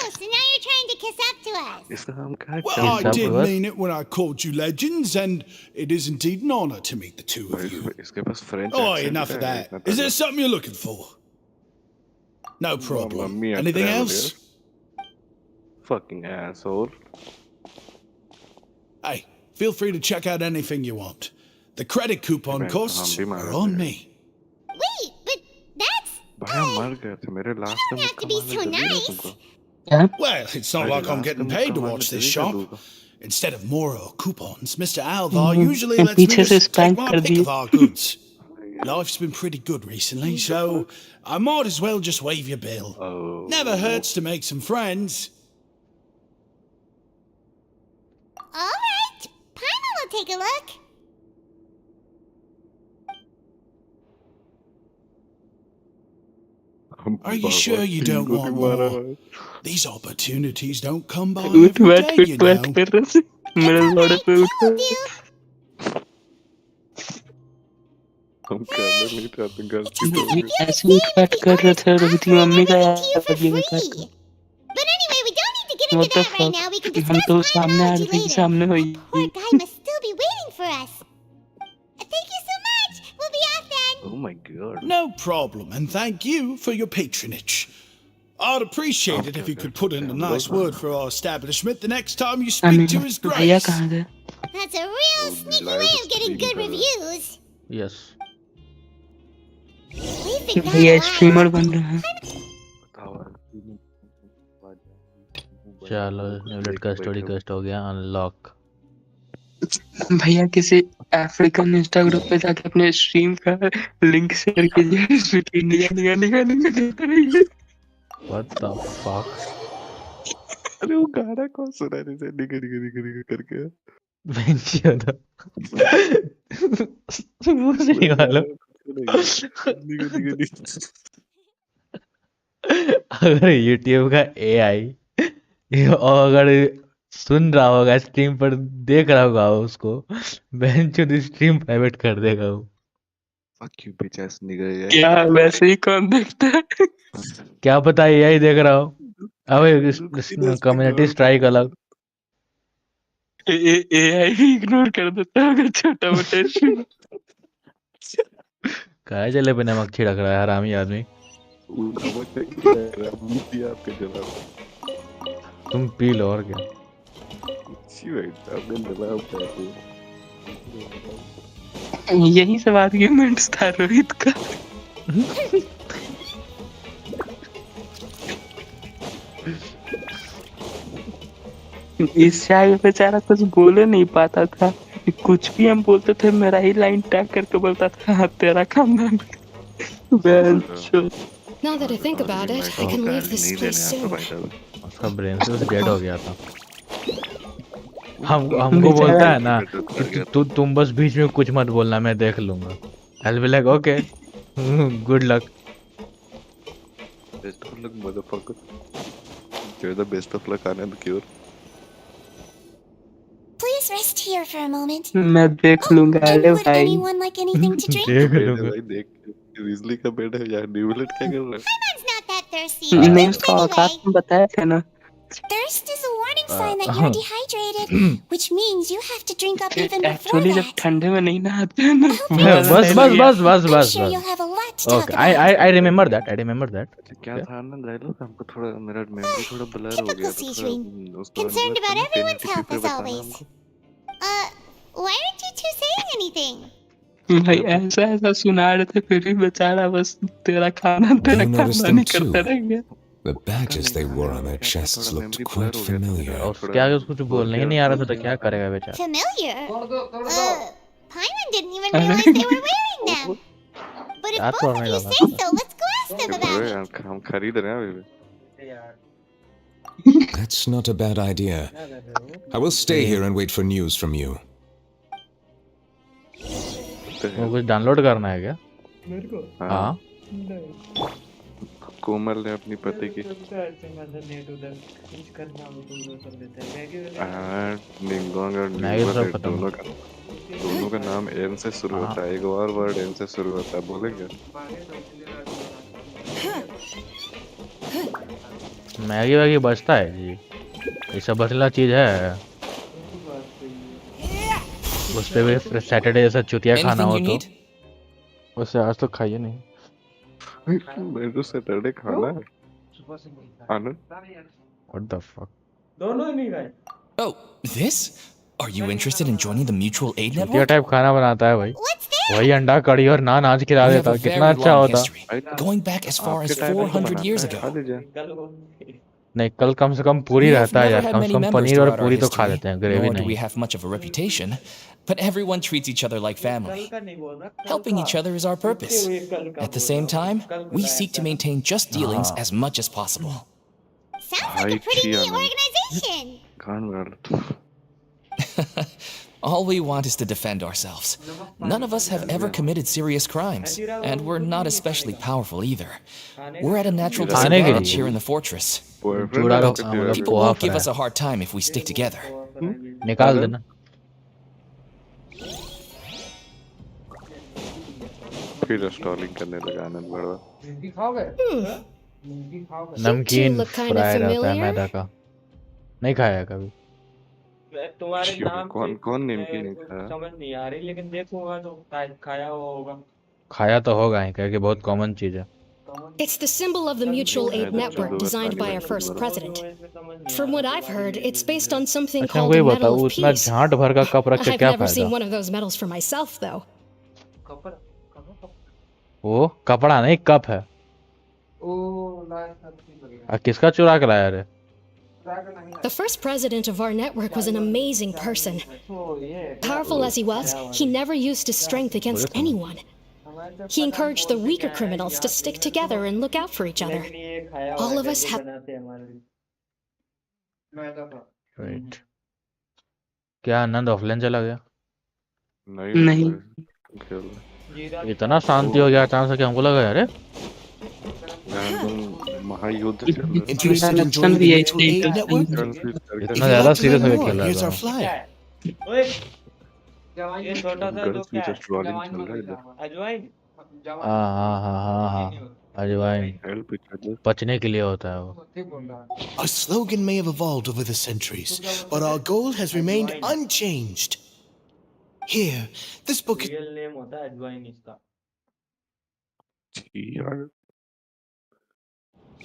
Oh, so now you're trying to kiss up to us. Well, I did mean it when I called you legends, and it is indeed an honor to meet the two of you. Oh, enough of that. Is there something you're looking for? No problem. Anything else? Fucking asshole. Hey, feel free to check out anything you want. The credit coupon costs are on me. Wait, but that's... भाई मर गए थे मेरे last You don't have to be so nice. Well, it's not like I'm getting paid to watch this shop. Instead of more coupons, Mr. Alvar usually lets me just take my pick of our goods. Life's been pretty good recently, so I might as well just waive your bill. Never hurts to make some friends. All right, Paimon will take a look. Are you sure you don't want more? These opportunities don't come by उठ every बैठ day, you बैठ know. कर रहे थे मेरे लौड़े पे उठ हम करने नहीं चाहते गलती तो ऐसे उठ बैठ कर रहे थे रोहित की मम्मी का याद ये बता But anyway, we don't need to get into What the that right now. We can हम discuss तो सामने आ रहे biology थे कि later. सामने Poor हुई guy must still be waiting for us. Thank you so much. We'll be off then. Oh my god. No problem, and thank you for your patronage. I'd appreciate it if you could put in a nice word for our establishment the next time you speak to His भैया Grace. कहाँ गए That's a real sneaky way of getting good reviews. Yes We think that भैया a lot. Streamer बन रहे हैं चलो न्यूलेट का story quest हो गया अनलॉक भैया किसी अफ्रीकन इंस्टा ग्रुप पे जाके अपने स्ट्रीम का लिंक शेयर कीजिए इंडिया निगा निगा निगा देखते रहिए व्हाट द फक अरे वो गाना कौन सुना है जैसे निगा निगा निगा निगा करके बेंचियो तो मुझे वाला निगा निगा निगा अगर YouTube का AI और अगर सुन रहा होगा स्ट्रीम पर देख रहा होगा उसको बेंचो स्ट्रीम प्राइवेट कर देगा वो fuck you bitch ass nigga यार क्या वैसे ही कौन देखता है क्या पता AI देख रहा हो अब कम्युनिटी स्ट्राइक अलग AI ही इग्नोर कर देता होगा छोटा मोटा स्ट्रीम कहा चले पे नमक छिड़क रहा है हरामी आदमी आपके जला तुम पी लो और क्या यही सब आर्ग्यूमेंट्स था रोहित का इस शायद बेचारा कुछ बोले नहीं पाता था कुछ भी हम बोलते थे मेरा ही लाइन टैग करके बोलता था हाँ तेरा खानदान Now that I think about it, I can leave this place soon. उसका ब्रेन से डेड हो गया था हमको बोलता है ना कि तुम बस बीच में कुछ मत बोलना मैं देख लूंगा I'll be like okay good luck best of luck motherfucker you're the best of luck and cure Please rest here for a moment. मैं देख लूंगा And अरे would भाई anyone like anything to drink? देख लूंगा भाई देख रिजली का बेड है यार न्यूलेट क्या कर रहा है Paimon's not that thirsty. नहीं But उसका anyway, औकात में बताया था ना thirst is a warning sign that you're dehydrated, which means you have to drink up even before actually जब that. ठंडे में नहीं नहाते हैं ना बस I'm sure you'll have a lot to talk okay about. I remember that क्या था ना डायलॉग हमको थोड़ा मेरा मेमोरी थोड़ा ब्लर हो गया Typical तो Seedling. उसको Concerned about everyone's टेंटिटी health पे as बताना always. हमको Why aren't you two saying anything? भाई ऐसा ऐसा सुना रहे थे फिर भी बेचारा बस तेरा खाना नहीं करता रह गया The badges they wore on their chests looked quite familiar. क्या उसको कुछ बोलने ही नहीं आ रहा था तो क्या करेगा बेचारा Familiar? Paimon didn't even realize they were wearing them. But if That's both what of you I say so, let's go ask them about it. हम खरीद रहे हैं अभी That's not a bad idea. I will stay here and wait for news from you. वो कुछ download करना है क्या? मेरे को हाँ कोमल ने अपनी पति की निंगोंग और न्यूवलेट दोनों का नाम एन से शुरू होता है। एक और वर्ड एन से शुरू होता है, बोलेंगे? मैगी वैगी बचता है जी, ये सब बचला चीज है। उस पे भी सैटरडे जैसा चुतिया खाना हो तो उससे आज तो खाइए नहीं। मेरे को सैटरडे खाना है। आनंद What the fuck? दोनों नहीं खाए। Oh, this? Are you interested in joining the mutual aid Chutia network? Type खाना बनाता है भाई, वही अंडा कड़ी और नान आज खिला We have देता, a कितना very अच्छा long होता। history, going back as far as 400 years ago. नहीं, कल कम से कम पूरी We have रहता है never यार, had कम से many कम members पनीर और throughout our पूरी तो खा history, लेते हैं, ग्रेवी nor do we नहीं। have much of a reputation, but everyone treats each other like family. Helping each other is our purpose. At the same time, we seek to maintain just dealings as much as possible. Sounds like a pretty neat organization. All we want is to defend ourselves. None of us have ever committed serious crimes, and we're not especially powerful either. We're at a natural disadvantage here in the fortress. People won't give us a hard time if we stick together. निकाल देना। फिर stalling करने लगा आनंद बड़वा। नमकीन fry रहता है मैदा का, नहीं खाया कभी। तुम्हारे नाम कौन नमकीन नहीं खाया? समझ नहीं आ रही, लेकिन देखूंगा तो खाया हुआ होगा। खाया तो होगा ही, क्योंकि बहुत कॉमन चीज है। It's the symbol of the mutual aid network designed by our first president. From what I've heard, it's based on something अच्छा called वही a बताओ, medal of उतना peace. झांट भर का कप रख के I've क्या never seen फायदा? one of those medals for myself, though. वो कपड़ा नहीं, कप है। किसका चुरा के लाया रे? The first president of our network was an amazing person. Powerful as he was, he never used his strength against anyone. He encouraged the weaker criminals to stick together and look out for each other. All of us have... Right. क्या आनंद offline चला गया? नहीं इतना शांति हो गया अचानक से कि हमको लगा यार महायुद्ध Interested in joining the mutual aid network? इतना ज्यादा सीरियस होकर खेल Here's our रहा था। flyer. ये छोटा सा जो क्या है? अजवाइन। हाँ अजवाइन पचने के लिए होता है वो। Our slogan may have evolved over the centuries, but our goal has remained unchanged. Here, this book is... real name होता है अजवाइन इसका।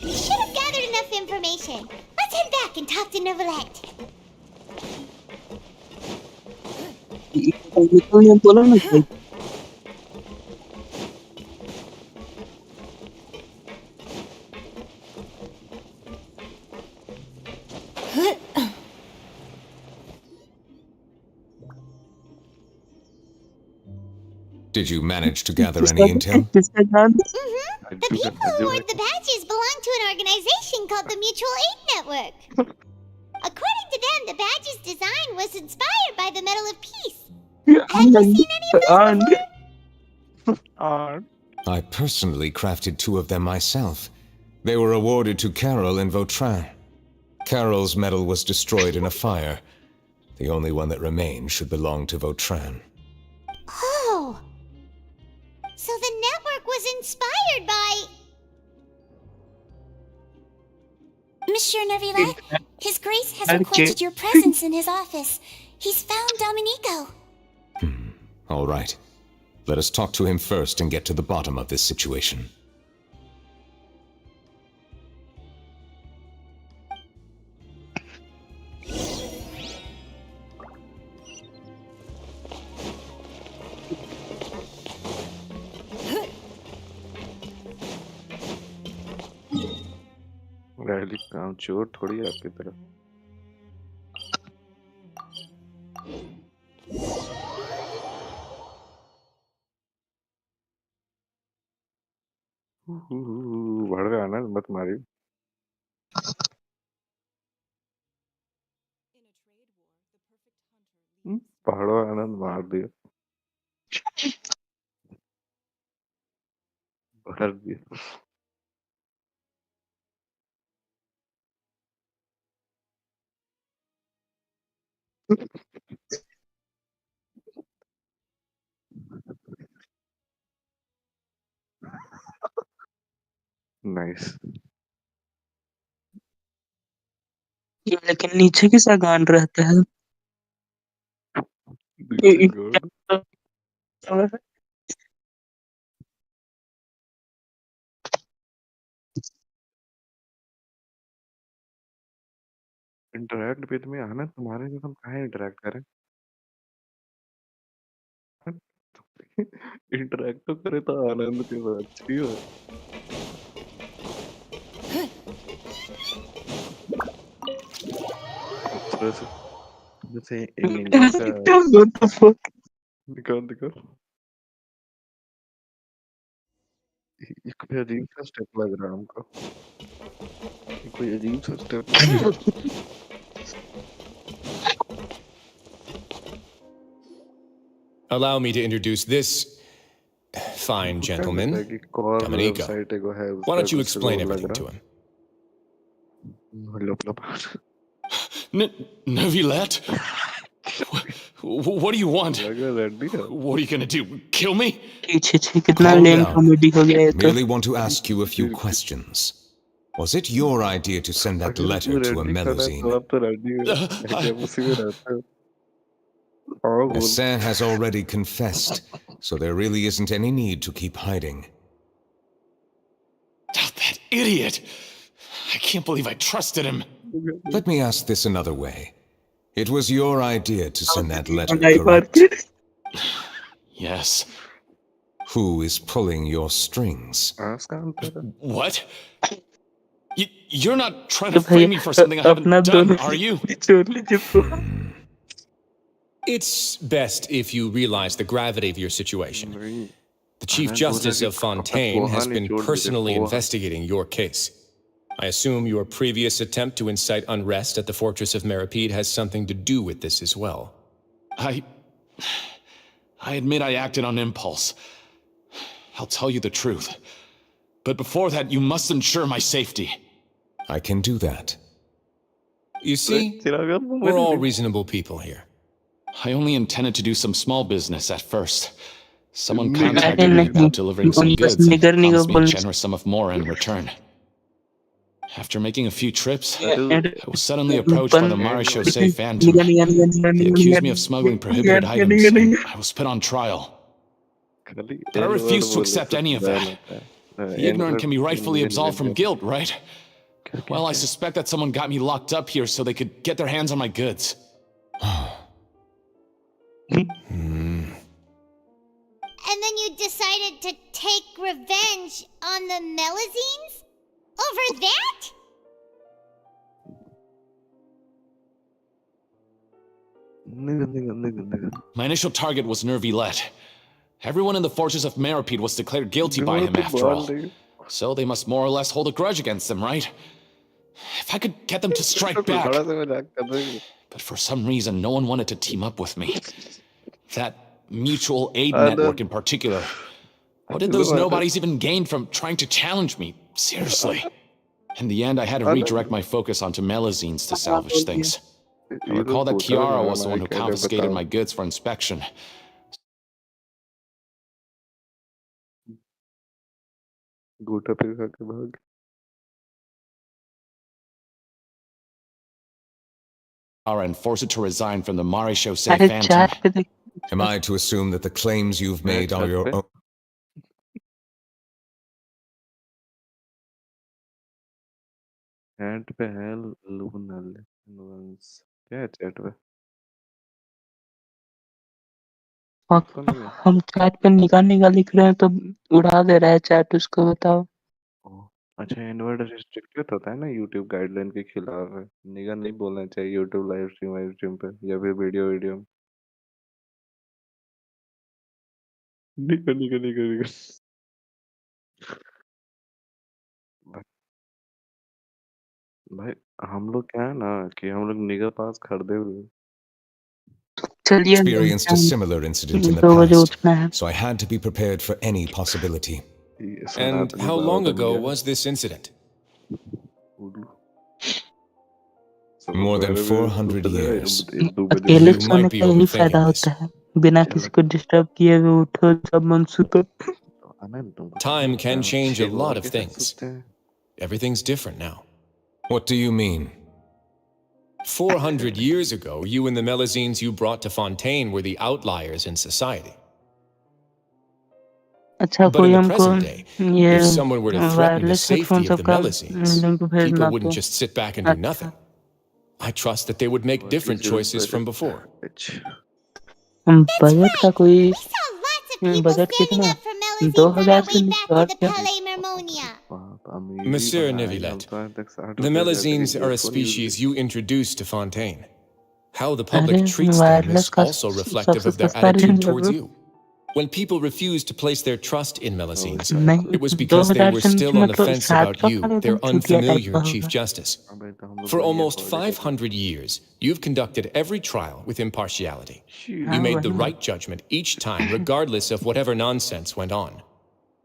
We should have gathered enough information. Let's head back and talk to Nuvelette. बोला ना कोई Did you manage to gather any intel? The people who wore the badges belong to an organization called the Mutual Aid Network. According to them, the badge's design was inspired by the Medal of Peace. Have you seen any of those before? I personally crafted 2 of them myself. They were awarded to Carol in Vautrin. Carol's medal was destroyed in a fire. The only one that remained should belong to Vautrin. Oh. So the network was inspired by... Monsieur Nuvelette, His Grace has requested your presence in his office. He's found Dominico. All right. Let us talk to him first and get to the bottom of this situation. Rally काम चोर थोड़ी है आपकी तरफ। बढ़ रहा है ना, मत मारिए। पहाड़ों आनंद मार दिया, भर दिया। नाइस। ये लेकिन नीचे किसा गान रहता है? नीचे गाड़। इंटरैक्ट विद मी आनंद, तुम्हारे लिए हम कहाँ इंटरैक्ट करें? इंटरैक्ट तो करे तो आनंद के साथ अच्छी हो। दूसरे से जैसे एक निंजा का What the fuck? निकाल निकाल। ये कोई अजीब सा स्टेप लग रहा है हमको, ये कोई अजीब सा step. Allow me to introduce this fine gentleman, Domenico. Why don't you explain everything to him? Nuvelette? What do you want? What are you gonna do? Kill me? Calm down. I merely want to ask you a few questions. Was it your idea to send that letter to a Melusine? Hassan has already confessed, so there really isn't any need to keep hiding. That idiot! I can't believe I trusted him. Let me ask this another way. It was your idea to send that letter, correct? Yes. Who is pulling your strings? What? You're not trying to frame me for something I haven't done, are you? It's best if you realize the gravity of your situation. The Chief Justice of Fontaine has been personally investigating your case. I assume your previous attempt to incite unrest at the Fortress of Meripede has something to do with this as well. I admit I acted on impulse. I'll tell you the truth. But before that, you must ensure my safety. I can do that. You see, we're all reasonable people here. I only intended to do some small business at first. Someone contacted me about delivering some goods and promised me a generous sum of more in return. After making a few trips, I was suddenly approached by the Marechaussee Phantom. They accused me of smuggling prohibited items, and I was put on trial. But I refused to accept any of that. The ignorant can be rightfully absolved from guilt, right? Well, I suspect that someone got me locked up here so they could get their hands on my goods. And then you decided to take revenge on the Melusines? Over that? My initial target was Nuvelette. Everyone in the Fortress of Meripede was declared guilty by him after all. So they must more or less hold a grudge against them, right? If I could get them to strike back. But for some reason, no one wanted to team up with me. That mutual aid network in particular. What did those nobodies even gain from trying to challenge me? Seriously. In the end, I had to redirect my focus onto Melusines to salvage things. I recall that Kiara was the one who confiscated my goods for inspection. And force it to resign from the Marechaussee Phantom. Am I to assume that the claims you've made are your own? Chat पे है लूनल nuance, क्या है chat पे? हम chat पे निगाह लिख रहे हैं तो उड़ा दे रहा है चैट, उसको बताओ। अच्छा, इनवर्ड रिस्ट्रिक्टेड होता है ना, यूट्यूब गाइडलाइन के खिलाफ है, निगाह नहीं बोलना चाहिए यूट्यूब लाइव स्ट्रीम पे या फिर वीडियो निकल। भाई हम लोग क्या है ना कि हम लोग निगाह पास खरीदे हुए चलिए experienced a similar incident in the 2 बजे past, उठना है so I had to be prepared for any possibility. And how long ago was this incident? More than 400 years. अकेले You सोने might be का यही फायदा overthinking होता this. है बिना किसी को डिस्टर्ब किए हुए उठो जब मन सुतो Time can change a lot of things. Everything's different now. What do you mean? 400 years ago, you and the Melusines you brought to Fontaine were the outliers in society. अच्छा But कोई in the हमको present day, ये if someone were to threaten the wireless safety headphone of the सबका Melusines, link भेजना people तो wouldn't just sit back and do nothing. I trust that they would make different choices from before. Budget का कोई budget कितना 2000 से नीचे और क्या Monsieur Nuvelette, the Melusines are a species you introduced to Fontaine. How the public अरे treats them wireless is का also reflective सबसे of their सस्ता attitude रेंज towards है you. When people refused to place their trust in Melusines, नहीं it was because they 2000 were से नीचे still on the मतलब fence 60 about का you, खरीदो their चूतिया टाइप unfamiliar का Chief होगा Justice. For almost 500 years, you've conducted every trial with impartiality. You हाँ made the वही right judgment each time, regardless of whatever nonsense went on.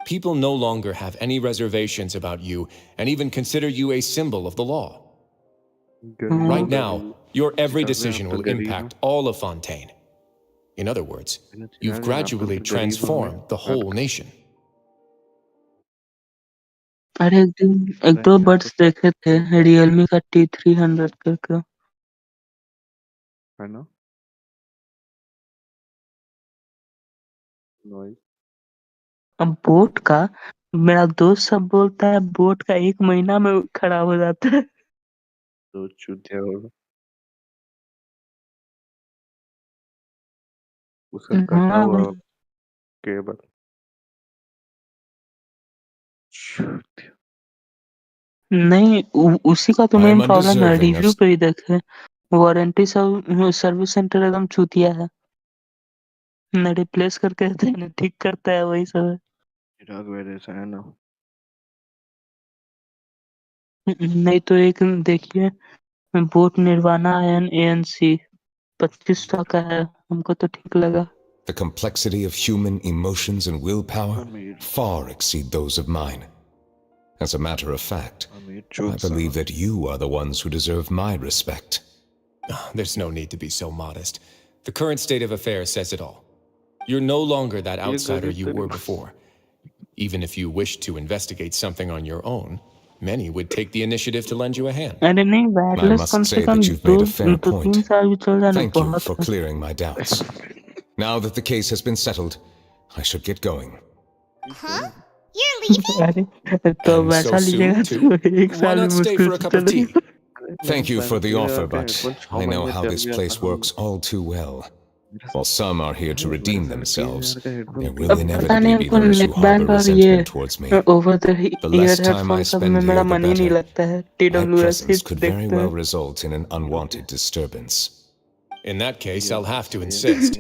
People no longer have any reservations about you and even consider you a symbol of the law. Right now, your every decision will impact all of Fontaine. In other words, you've gradually transformed the whole nation. अरे एक दो buds देखे थे Realme का T300 करके है ना noise अब बोट का मेरा दोस्त सब बोलता है बोट का 1 महीना में खराब हो जाता है तो चूतिया होगा उसका कटा हाँ हुआ भाई केबल नहीं उसी का तो I मेन am प्रॉब्लम है undeserving of रिव्यू पे ही देखे वारंटी सब सर्विस सेंटर एकदम चूतिया है न रिप्लेस करके देते हैं न ठीक करता है वही सब है चिराग मेरे से है ना नहीं तो एक देखिए बोट निर्वाणा ANC 2500 का है हमको तो ठीक लगा the complexity of human emotions and willpower far exceed those of mine. As a matter of fact, I believe that you are the ones who deserve my respect. There's no need to be so modest. The current state of affairs says it all. You're no longer that outsider you were before. Even if you wished to investigate something on your own, many would take the initiative to lend you a hand. अरे नहीं I wireless must कम से say come that you've made a fair 3 point. साल भी चल जाना Thank you बहुत for है clearing my doubts. Now that the case has been settled, I should get going. Huh? You're leaving? अरे तो And वैसा so soon, लीजिएगा too? तो 1 Why साल में not stay मुश्किल for a से cup of tea? चलेगा Thank you for the offer, but I know how this place works all too well. While some are here to redeem themselves, there will अब पता inevitably नहीं be हमको those who neckband harbor और ये resentment towards me. Over the The year less time I headphone सब में spend मेरा here, the मन ही नहीं better. लगता है My TWS he presence could very देखते well हैं result in an unwanted disturbance. In that case, I'll have to insist.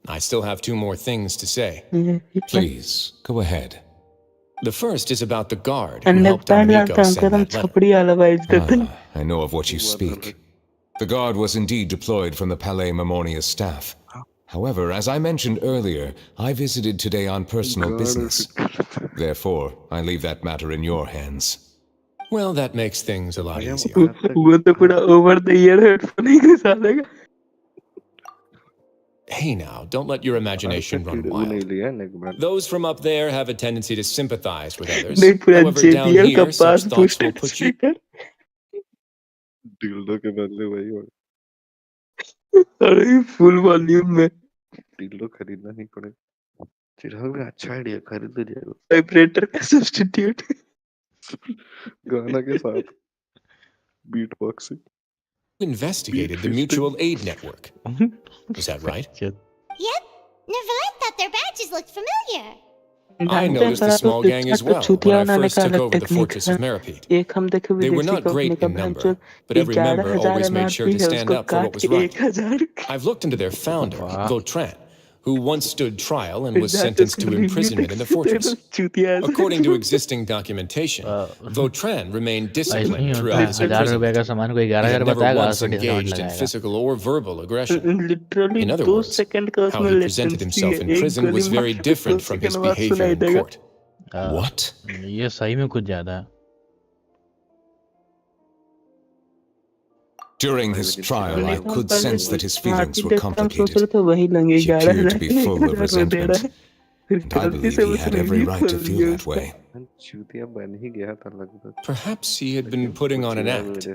I still have 2 more things to say. Please, go ahead. The first is about the guard who helped neckband Domenico जानते हैं send हम that letter. छपड़ी वाला wise देते हैं I know of what you speak. The guard was indeed deployed from the Palais Memoria's staff. However, as I mentioned earlier, I visited today on personal business. Therefore, I leave that matter in your hands. Well, that makes things a lot easier. वो तो पूरा over the ear headphone ही घुसा देगा Hey now, don't let your imagination run wild. Those from up there have a tendency to sympathize with others. नहीं पूरा However, down JBL का here, such pass thoughts will boosted put you... speaker dildo के बदले वही हो अरे full volume में dildo खरीदना नहीं पड़ेगा चिराग में अच्छा आइडिया खरीद लीजिएगा वाइब्रेटर का सब्स्टिट्यूट गाना के साथ beat boxing investigated the mutual aid network. Is that right? Yep. Nuvelette thought their badges looked familiar. I noticed the small gang as well when I first took over the fortress of Meripede. एक हम देखे They were विदेशी not great company का in number, भैंसो but every member 11,000 always made sure MRP to है stand उसको up for what काट was के right. 1,000 I've looked into their founder, Vautrin, who once stood trial and was sentenced to imprisonment in the fortress. According to existing documentation, Vautrin remained disciplined throughout his imprisonment. He had never once engaged in physical or verbal aggression. In other words, how he presented himself in prison was very different from his behavior in court. What? ये सही में कुछ ज्यादा है. During his trial, I could sense that his feelings were complicated. He appeared to be full of resentment, and I believe he had every right to feel that way. Perhaps he had been putting on an act.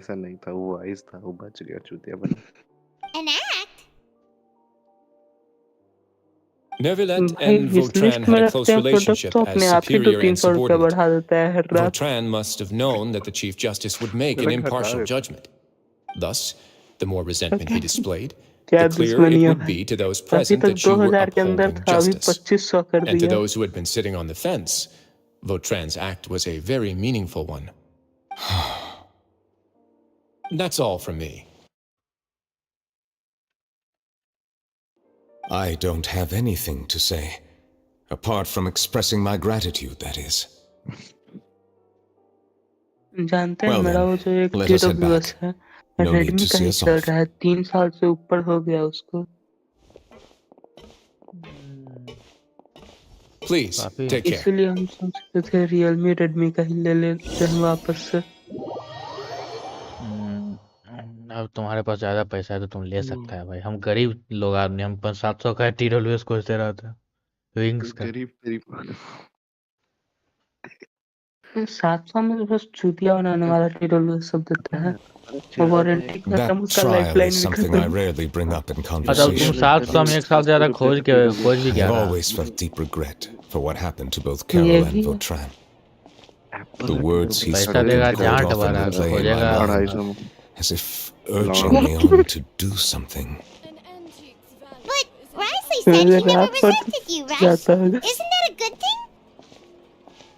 An act? Nuvelette and Vautrin had a close relationship as superior and subordinate. Vautrin must have known that the Chief Justice would make an impartial judgment. Thus, the more resentment he displayed, the clearer it would be to those present that you were upholding justice. And to those who had been sitting on the fence, Vautrin's act was a very meaningful one. That's all from me. I don't have anything to say, apart from expressing my gratitude, that is. जानते हैं मेरा वो जो एक TWS है Redmi का ही चल रहा है 3 साल से ऊपर हो गया उसको. Please, take care. इसलिए हम सोच रहे थे रियलमी रेडमी का ही ले लेते हैं वापस से. अब तुम्हारे पास ज्यादा पैसा है तो तुम ले सकता है भाई. हम गरीब लोग आदमी, हम 500-700 का TWS खोजते रहते हैं विंग्स का. 700 में तो बस चूतिया बनाने वाला TWS सब देता है. वारंटी का That trial is something I rarely bring up in conversation. तुम 700 में 1 साल ज्यादा खोज भी गया. I've always felt deep regret for what happened to both Carol and Vautrin. The words he spoke poured off into the play in my mind, as if urging me on to do something. But Risley said he never resented you, right? Isn't that a good thing?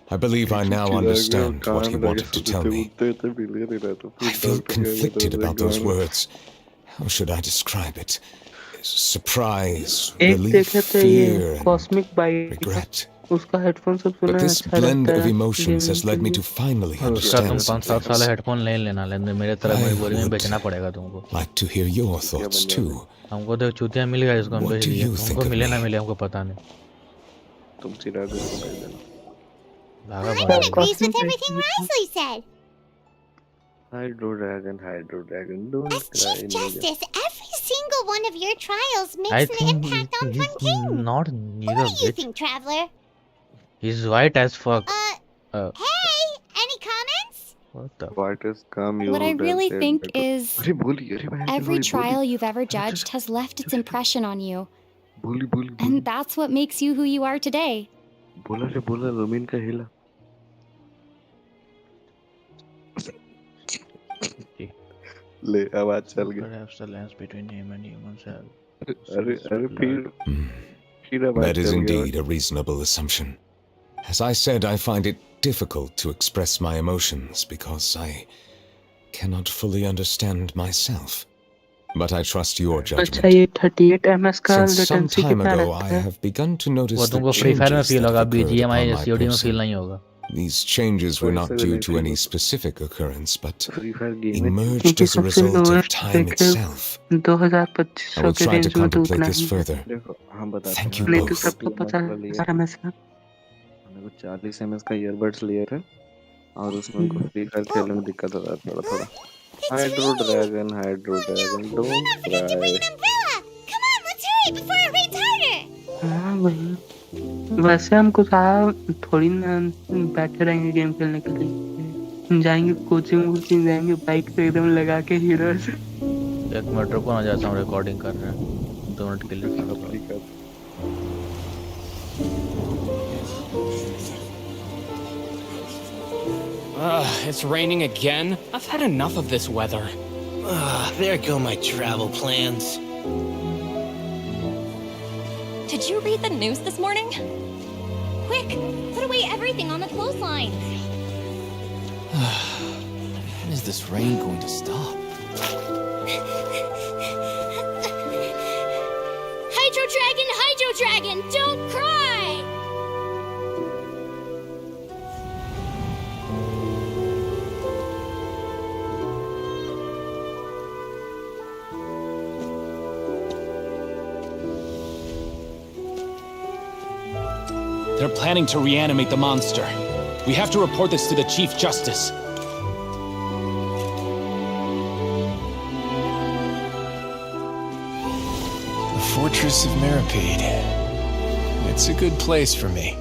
I believe I now understand what he wanted to tell me. I feel conflicted about those words. How should I describe it? Surprise, relief, fear, and regret. But this blend of emotions has led me to finally understand something. Like to hear your thoughts too. What do you think of me? Paimon agrees with everything Risley said. Hydro Dragon, don't As cry. Chief Justice, every single one of your trials makes an impact on Fontaine. Not What do you think, Traveler? He's white as fuck. Hey, any comments? What the? What is come you? What I really think is every trial you've ever judged has left its impression on you. And that's what makes you who you are today. बोला roaming का हिला. ले आवाज चल गई. Perhaps the lens between him and humans have. अरे फिर That is indeed a reasonable assumption. As I said, I find it difficult to express my emotions because I cannot fully understand myself. But I trust your judgment. अच्छा ये 38 ms का Since some latency time कितना ago, रहता I है? have begun to notice वो the तुमको free fire में changes feel that होगा, have occurred BGMI upon my COD में फील person. नहीं होगा. These changes were not due to any specific occurrence, but emerged as a result of time itself. 2025 I will के try to range में तो contemplate उतना this he. further. Thank you नहीं तो both. सबको 50 ms का. मैंने को 40 ms का ईयरबड्स लिए थे और उसमें उनको फ्री फायर खेलने में दिक्कत हो रहा था थोड़ा. Hydro Dragon, don't cry. Before it rains harder. हाँ वही. वैसे हम कुछ थोड़ी ना बैठे रहेंगे गेम खेलने के लिए. जाएंगे कोचिंग जाएंगे बाइक पे एकदम लगा के हीरो से. 1 मिनट रुको ना, जाता हूँ रिकॉर्डिंग कर रहे हैं. 2 मिनट के लिए It's raining again? I've had enough of this weather. There go my travel plans. Did you read the news this morning? Quick, put away everything on the clothesline. When is this rain going to stop? Hydro Hydro Dragon, don't cry! They're planning to reanimate the monster. We have to report this to the Chief Justice. The Fortress of Mirapede. It's a good place for me.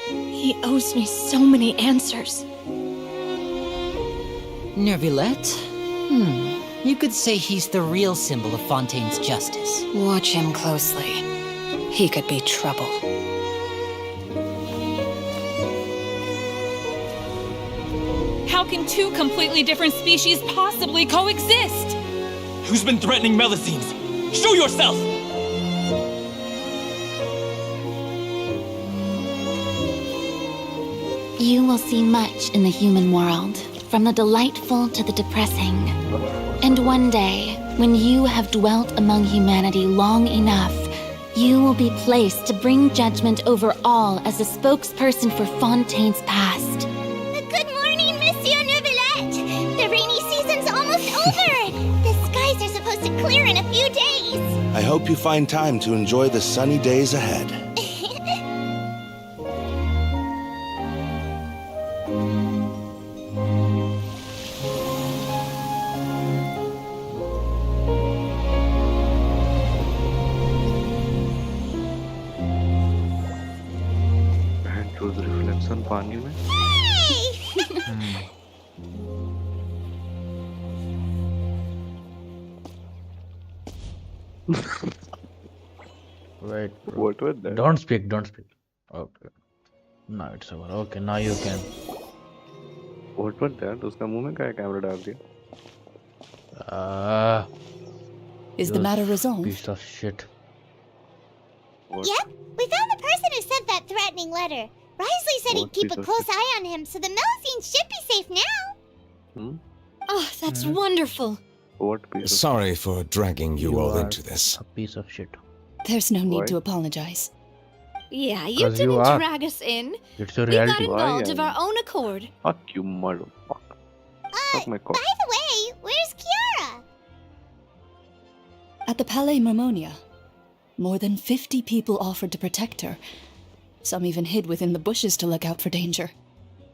He owes me so many answers. Nuvelette? You could say he's the real symbol of Fontaine's justice. Watch him closely. He could be trouble. How can two completely different species possibly coexist? Who's been threatening Melusines? Show yourself! You will see much in the human world, from the delightful to the depressing. And one day, when you have dwelt among humanity long enough, you will be placed to bring judgment over all as a spokesperson for Fontaine's past. Good morning, Monsieur Nuvelette! The rainy season's almost over! The skies are supposed to clear in a few days! I hope you find time to enjoy the sunny days ahead. पानी में Wait. What was that? Don't speak. Okay. Now it's over. Okay, now you can. What was that? उसका मुंह में क्या camera डाल दिया? Is the matter resolved? Piece of shit. Yep, we found the person who sent that threatening letter. Risley said he'd keep a close eye on him, so the Melusines should be safe now. Oh, that's wonderful. What piece of Sorry for dragging you all are into this. A piece of shit. There's no need Why? to apologize. Yeah, you 'Cause you didn't are. drag us in. It's your We got reality. involved of Why? our own accord. Fuck you, motherfucker. Fuck my cock. By the way, where's Kiara? At the Palais Marmonia, more than 50 people offered to protect her. Some even hid within the bushes to look out for danger.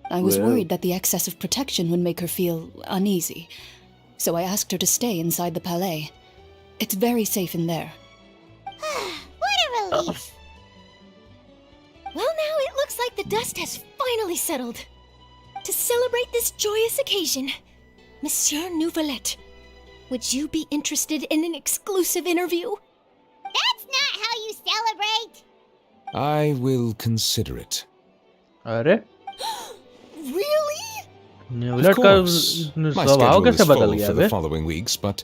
I was Well. worried that the excess of protection would make her feel uneasy, so I asked her to stay inside the Palais. It's very safe in there. What a relief. Well, now it looks like the dust has finally settled. To celebrate this joyous occasion, Monsieur Nuvelette, would you be interested in an exclusive interview? That's not how you celebrate. I will consider it. अरे Really? Of न्यूलैट का course. My स्वभाव schedule is कैसे बदल full गया for bay? the following weeks, but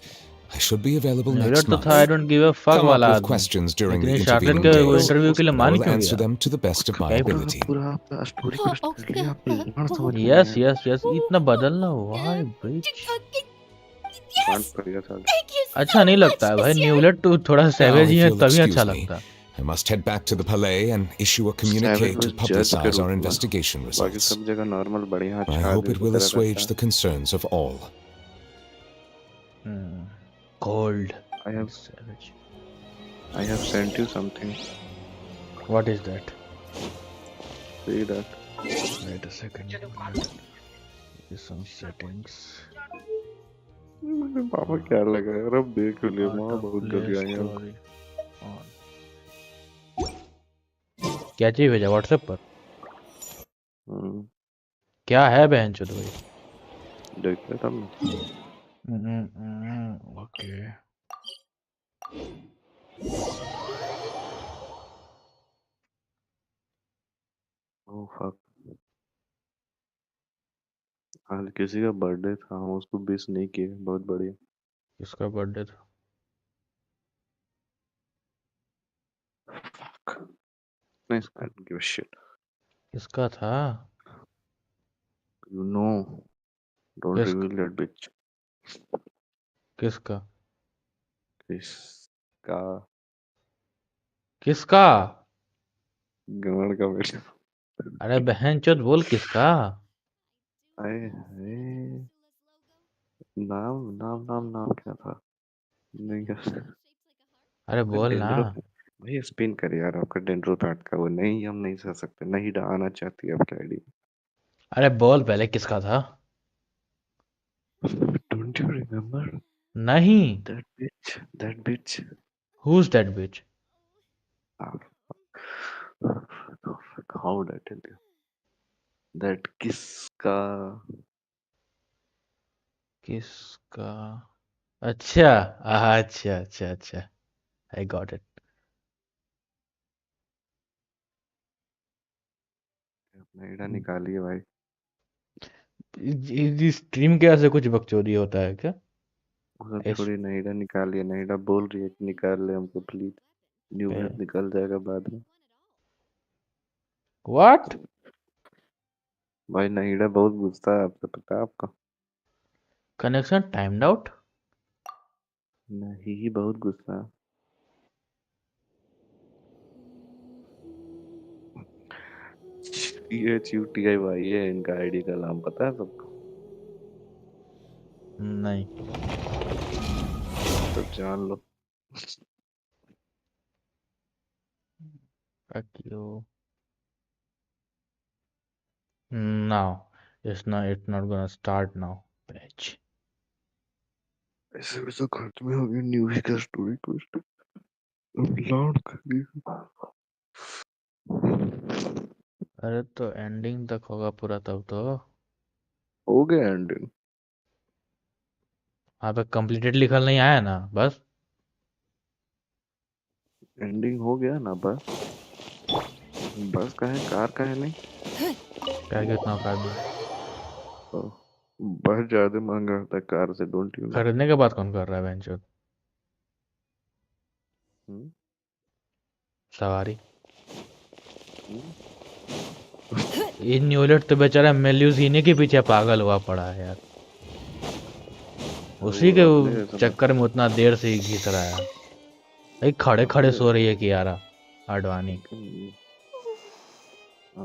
I should be available next न्यूलैट तो month. था I don't give a fuck Come वाला up with आदमी. questions during the लेकिन शार्लेट intervening के days, इंटरव्यू के लिए and I मान will क्यों answer गया? them to the best of my ability. पूरा आपका स्टोरी को कर लिया आपने लड़ समझ में Yes, आया। yes. इतना बदलना why bitch? कांड पड़ गया साला। अच्छा नहीं लगता है भाई न्यूलैट तो थोड़ा Now, सैवेज ही if है you'll तभी अच्छा excuse me, लगता है. I must head back to the Palais and issue a communique to was judged publicize our करो। investigation बाकी results. सब जगह नॉर्मल बढ़िया I अच्छा hope आदमी it will की तरह assuage रहता the concerns of all. Cold. है। Savage. I have sent you something. What is that? See that? Wait a second. Some settings. मुझे पापा क्या लगा यार अब देख लिया माँ बहुत जल्दी आई है। क्या चीज भेजा व्हाट्सएप पर? क्या है बहनचोद भाई? देख ले तब। ओके। Oh fuck. आज किसी का बर्थडे था हम उसको विश नहीं किए बहुत बढ़िया। किसका बर्थडे था? Nice, I don't give a shit. किसका था? You know, don't reveal that bitch. किसका? किसका? किसका? गांड का बेटा। अरे बहन चोद बोल किसका? अरे नाम नाम नाम नाम क्या था? नहीं यार। अरे बोल ना। भाई स्पिन कर यार, आपका डेंड्रो पैट का वो नहीं, हम नहीं सह सकते, नहीं आना चाहती आपकी आईडी। अरे बोल पहले किसका था? Don't you remember? नहीं। That bitch. That bitch. Who's that bitch? How would I tell you? That किसका? किसका? अच्छा अच्छा अच्छा अच्छा, I got it. अपना एडा निकालिए भाई। स्ट्रीम के ऐसे कुछ बकचोदी होता है क्या? सब छोड़ी, नहीडा निकालिए, नहीडा बोल रही है कि निकाल ले हमको प्लीज। न्यूवेलेट निकल जाएगा बाद में। What? भाई नहीडा बहुत गुस्सा है आपसे, पता है आपका? Connection timed out? नहीं, बहुत गुस्सा। CHUTIY है इनका आईडी का नाम, पता है सबको? नहीं। तो जान लो। Fuck you. No, it's not gonna start now, bitch. ऐसे वैसे खत्म हो गई न्यूज़ का स्टोरी ट्विस्ट। लॉर्ड करी। अरे तो एंडिंग तक होगा पूरा तब तो। हो गया एंडिंग। वहाँ पे कंप्लीटेड लिखल नहीं आया ना, बस एंडिंग हो गया ना, बस। बस का है, कार का है नहीं। क्या कितना कर दिया? बस ज्यादा महंगा होता है कार से, डोंट यू नो? खरीदने के बाद कौन कर रहा है बेंचो? सवारी। ये न्यूलेट तो बेचारा मेल्यूजीने के पीछे पागल हुआ पड़ा है यार। उसी के चक्कर में उतना देर से ही घिस रहा है। भाई खड़े खड़े सो रही है कियारा आडवाणी।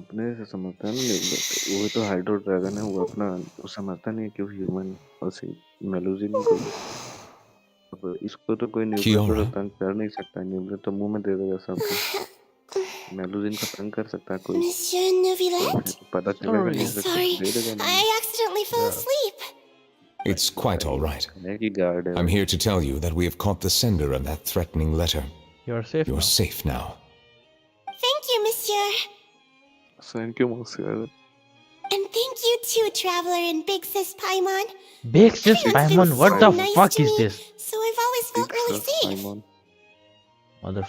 अपने से समझता है ना, वो तो हाइड्रो ड्रैगन है, वो अपना वो समझता नहीं है कि वो ह्यूमन है। और मेलूजिन को, इसको तो कोई न्यूक्लियर तंग कर नहीं सकता, न्यूक्लियर तो मुंह में दे देगा सबको। मेलूजिन को तंग कर सकता है कोई? Monsieur Nuvelette? पता चलेगा नहीं, Sorry, I accidentally fell asleep. It's quite all right. I'm here to tell you that we have caught the sender of that threatening letter. You're safe. You're safe now. Thank you, Monsieur. Thank you, Monsieur. And thank you too, Traveler and Big Sis Paimon. Big Sis Paimon? What the fuck is this? So I've always felt really safe.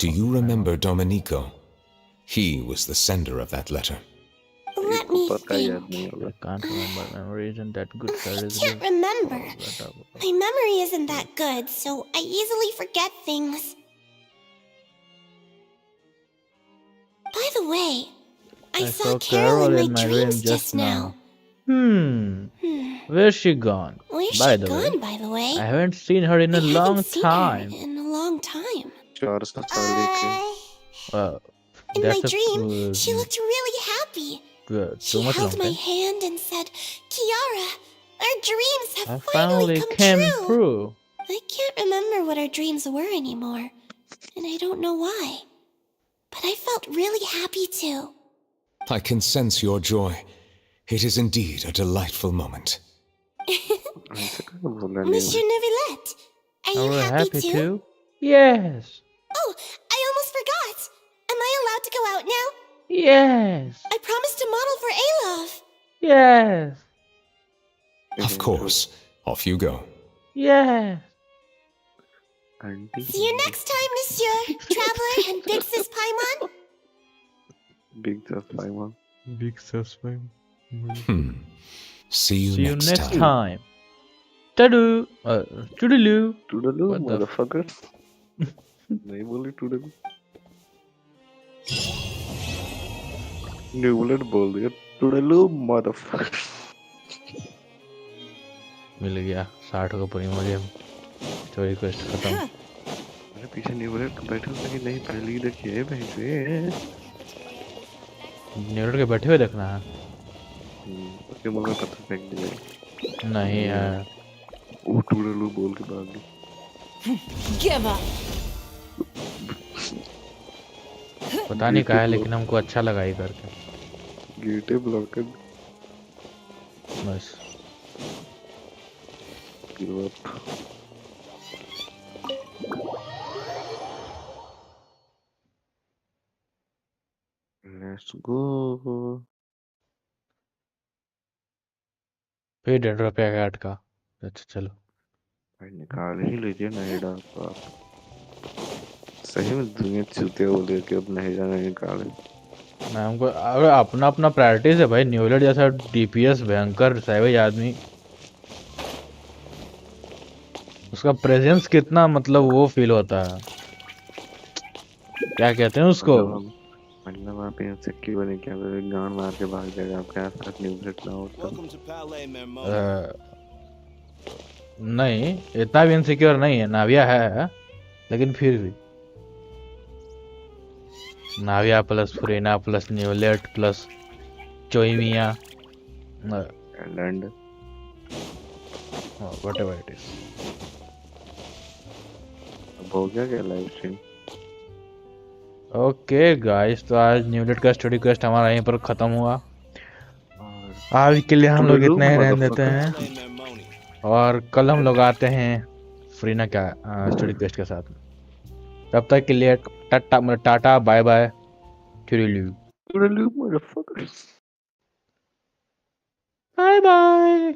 Do you remember Domenico? He was the sender of that letter. Let me think. I can't remember. Memory isn't that good. I can't remember. My memory isn't that good, so I easily forget things. By the way, I saw Carol in my dreams just now. Where's she gone? Where's she gone, by the way? I haven't seen her in a long time. In a long time. In That's my dream, she looked really happy. She held my hand and said, "Kiara, our dreams have finally come true." I can't remember what our dreams were anymore, and I don't know why. But I felt really happy too. I can sense your joy. It is indeed a delightful moment. Monsieur Nuvelette, are you happy too? Yes. Oh, I almost forgot. Am I allowed to go out now? Yes. I promised to model for Alov. Yes. Of course. Off you go. Yes. See you next time, Monsieur Traveler and Big Sis Paimon. Big Sis Paimon. Big Sis Paimon. See you next time. Toodaloo. Toodaloo. Toodaloo, motherfucker. नहीं बोली toodaloo. न्यूवलेट बोल दिया टुडलू motherfucker. मिल गया 60 का premium चोरी quest खत्म। अरे पीछे न्यूवलेट बैठे हुए कि नहीं पहले ही देखिए भाई से। न्यूवलेट के बैठे हुए देखना है। उसके मुंह में पत्थर फेंक दिया। नहीं है। वो टुडलू बोल के भाग गई। Give up. पता नहीं कहा है लेकिन हमको अच्छा लगा ही करके। गेटे ब्लॉकेड। बस गिव अप। Let's go. फिर 1.5 रुपया का अटका। अच्छा चलो भाई निकाल ही लीजिए नहेड़ा तो आप। सही में दुनिया चूतिया बोल के अब नहेड़ा नहीं निकाले। मैं हमको अरे अपना अपना प्रायोरिटीज है भाई। न्यूलेट जैसा डीपीएस भयंकर सैवेज आदमी, उसका प्रेजेंस कितना मतलब वो फील होता है। क्या कहते हैं उसको, मतलब आप इनसिक्योर बने क्या गान मार के भाग जाएगा आपके आसपास न्यूलेट ना हो तो। नहीं इतना भी इनसिक्योर नहीं है। नाविया है लेकिन फिर भी Navia plus Furina plus Neuvillette plus Yoimiya land whatever it is. अब हो गया क्या लाइव स्ट्रीम? ओके गाइस, तो आज न्यूलेट का स्टडी क्वेस्ट हमारा यहीं पर खत्म हुआ। आज के लिए हम लोग इतने ही रहने देते हैं और कल हम लोग आते हैं फ्रीना का स्टडी क्वेस्ट के साथ। तब तक के लिए टाटा बाय बाय टुडलू मदरफकर। Bye bye.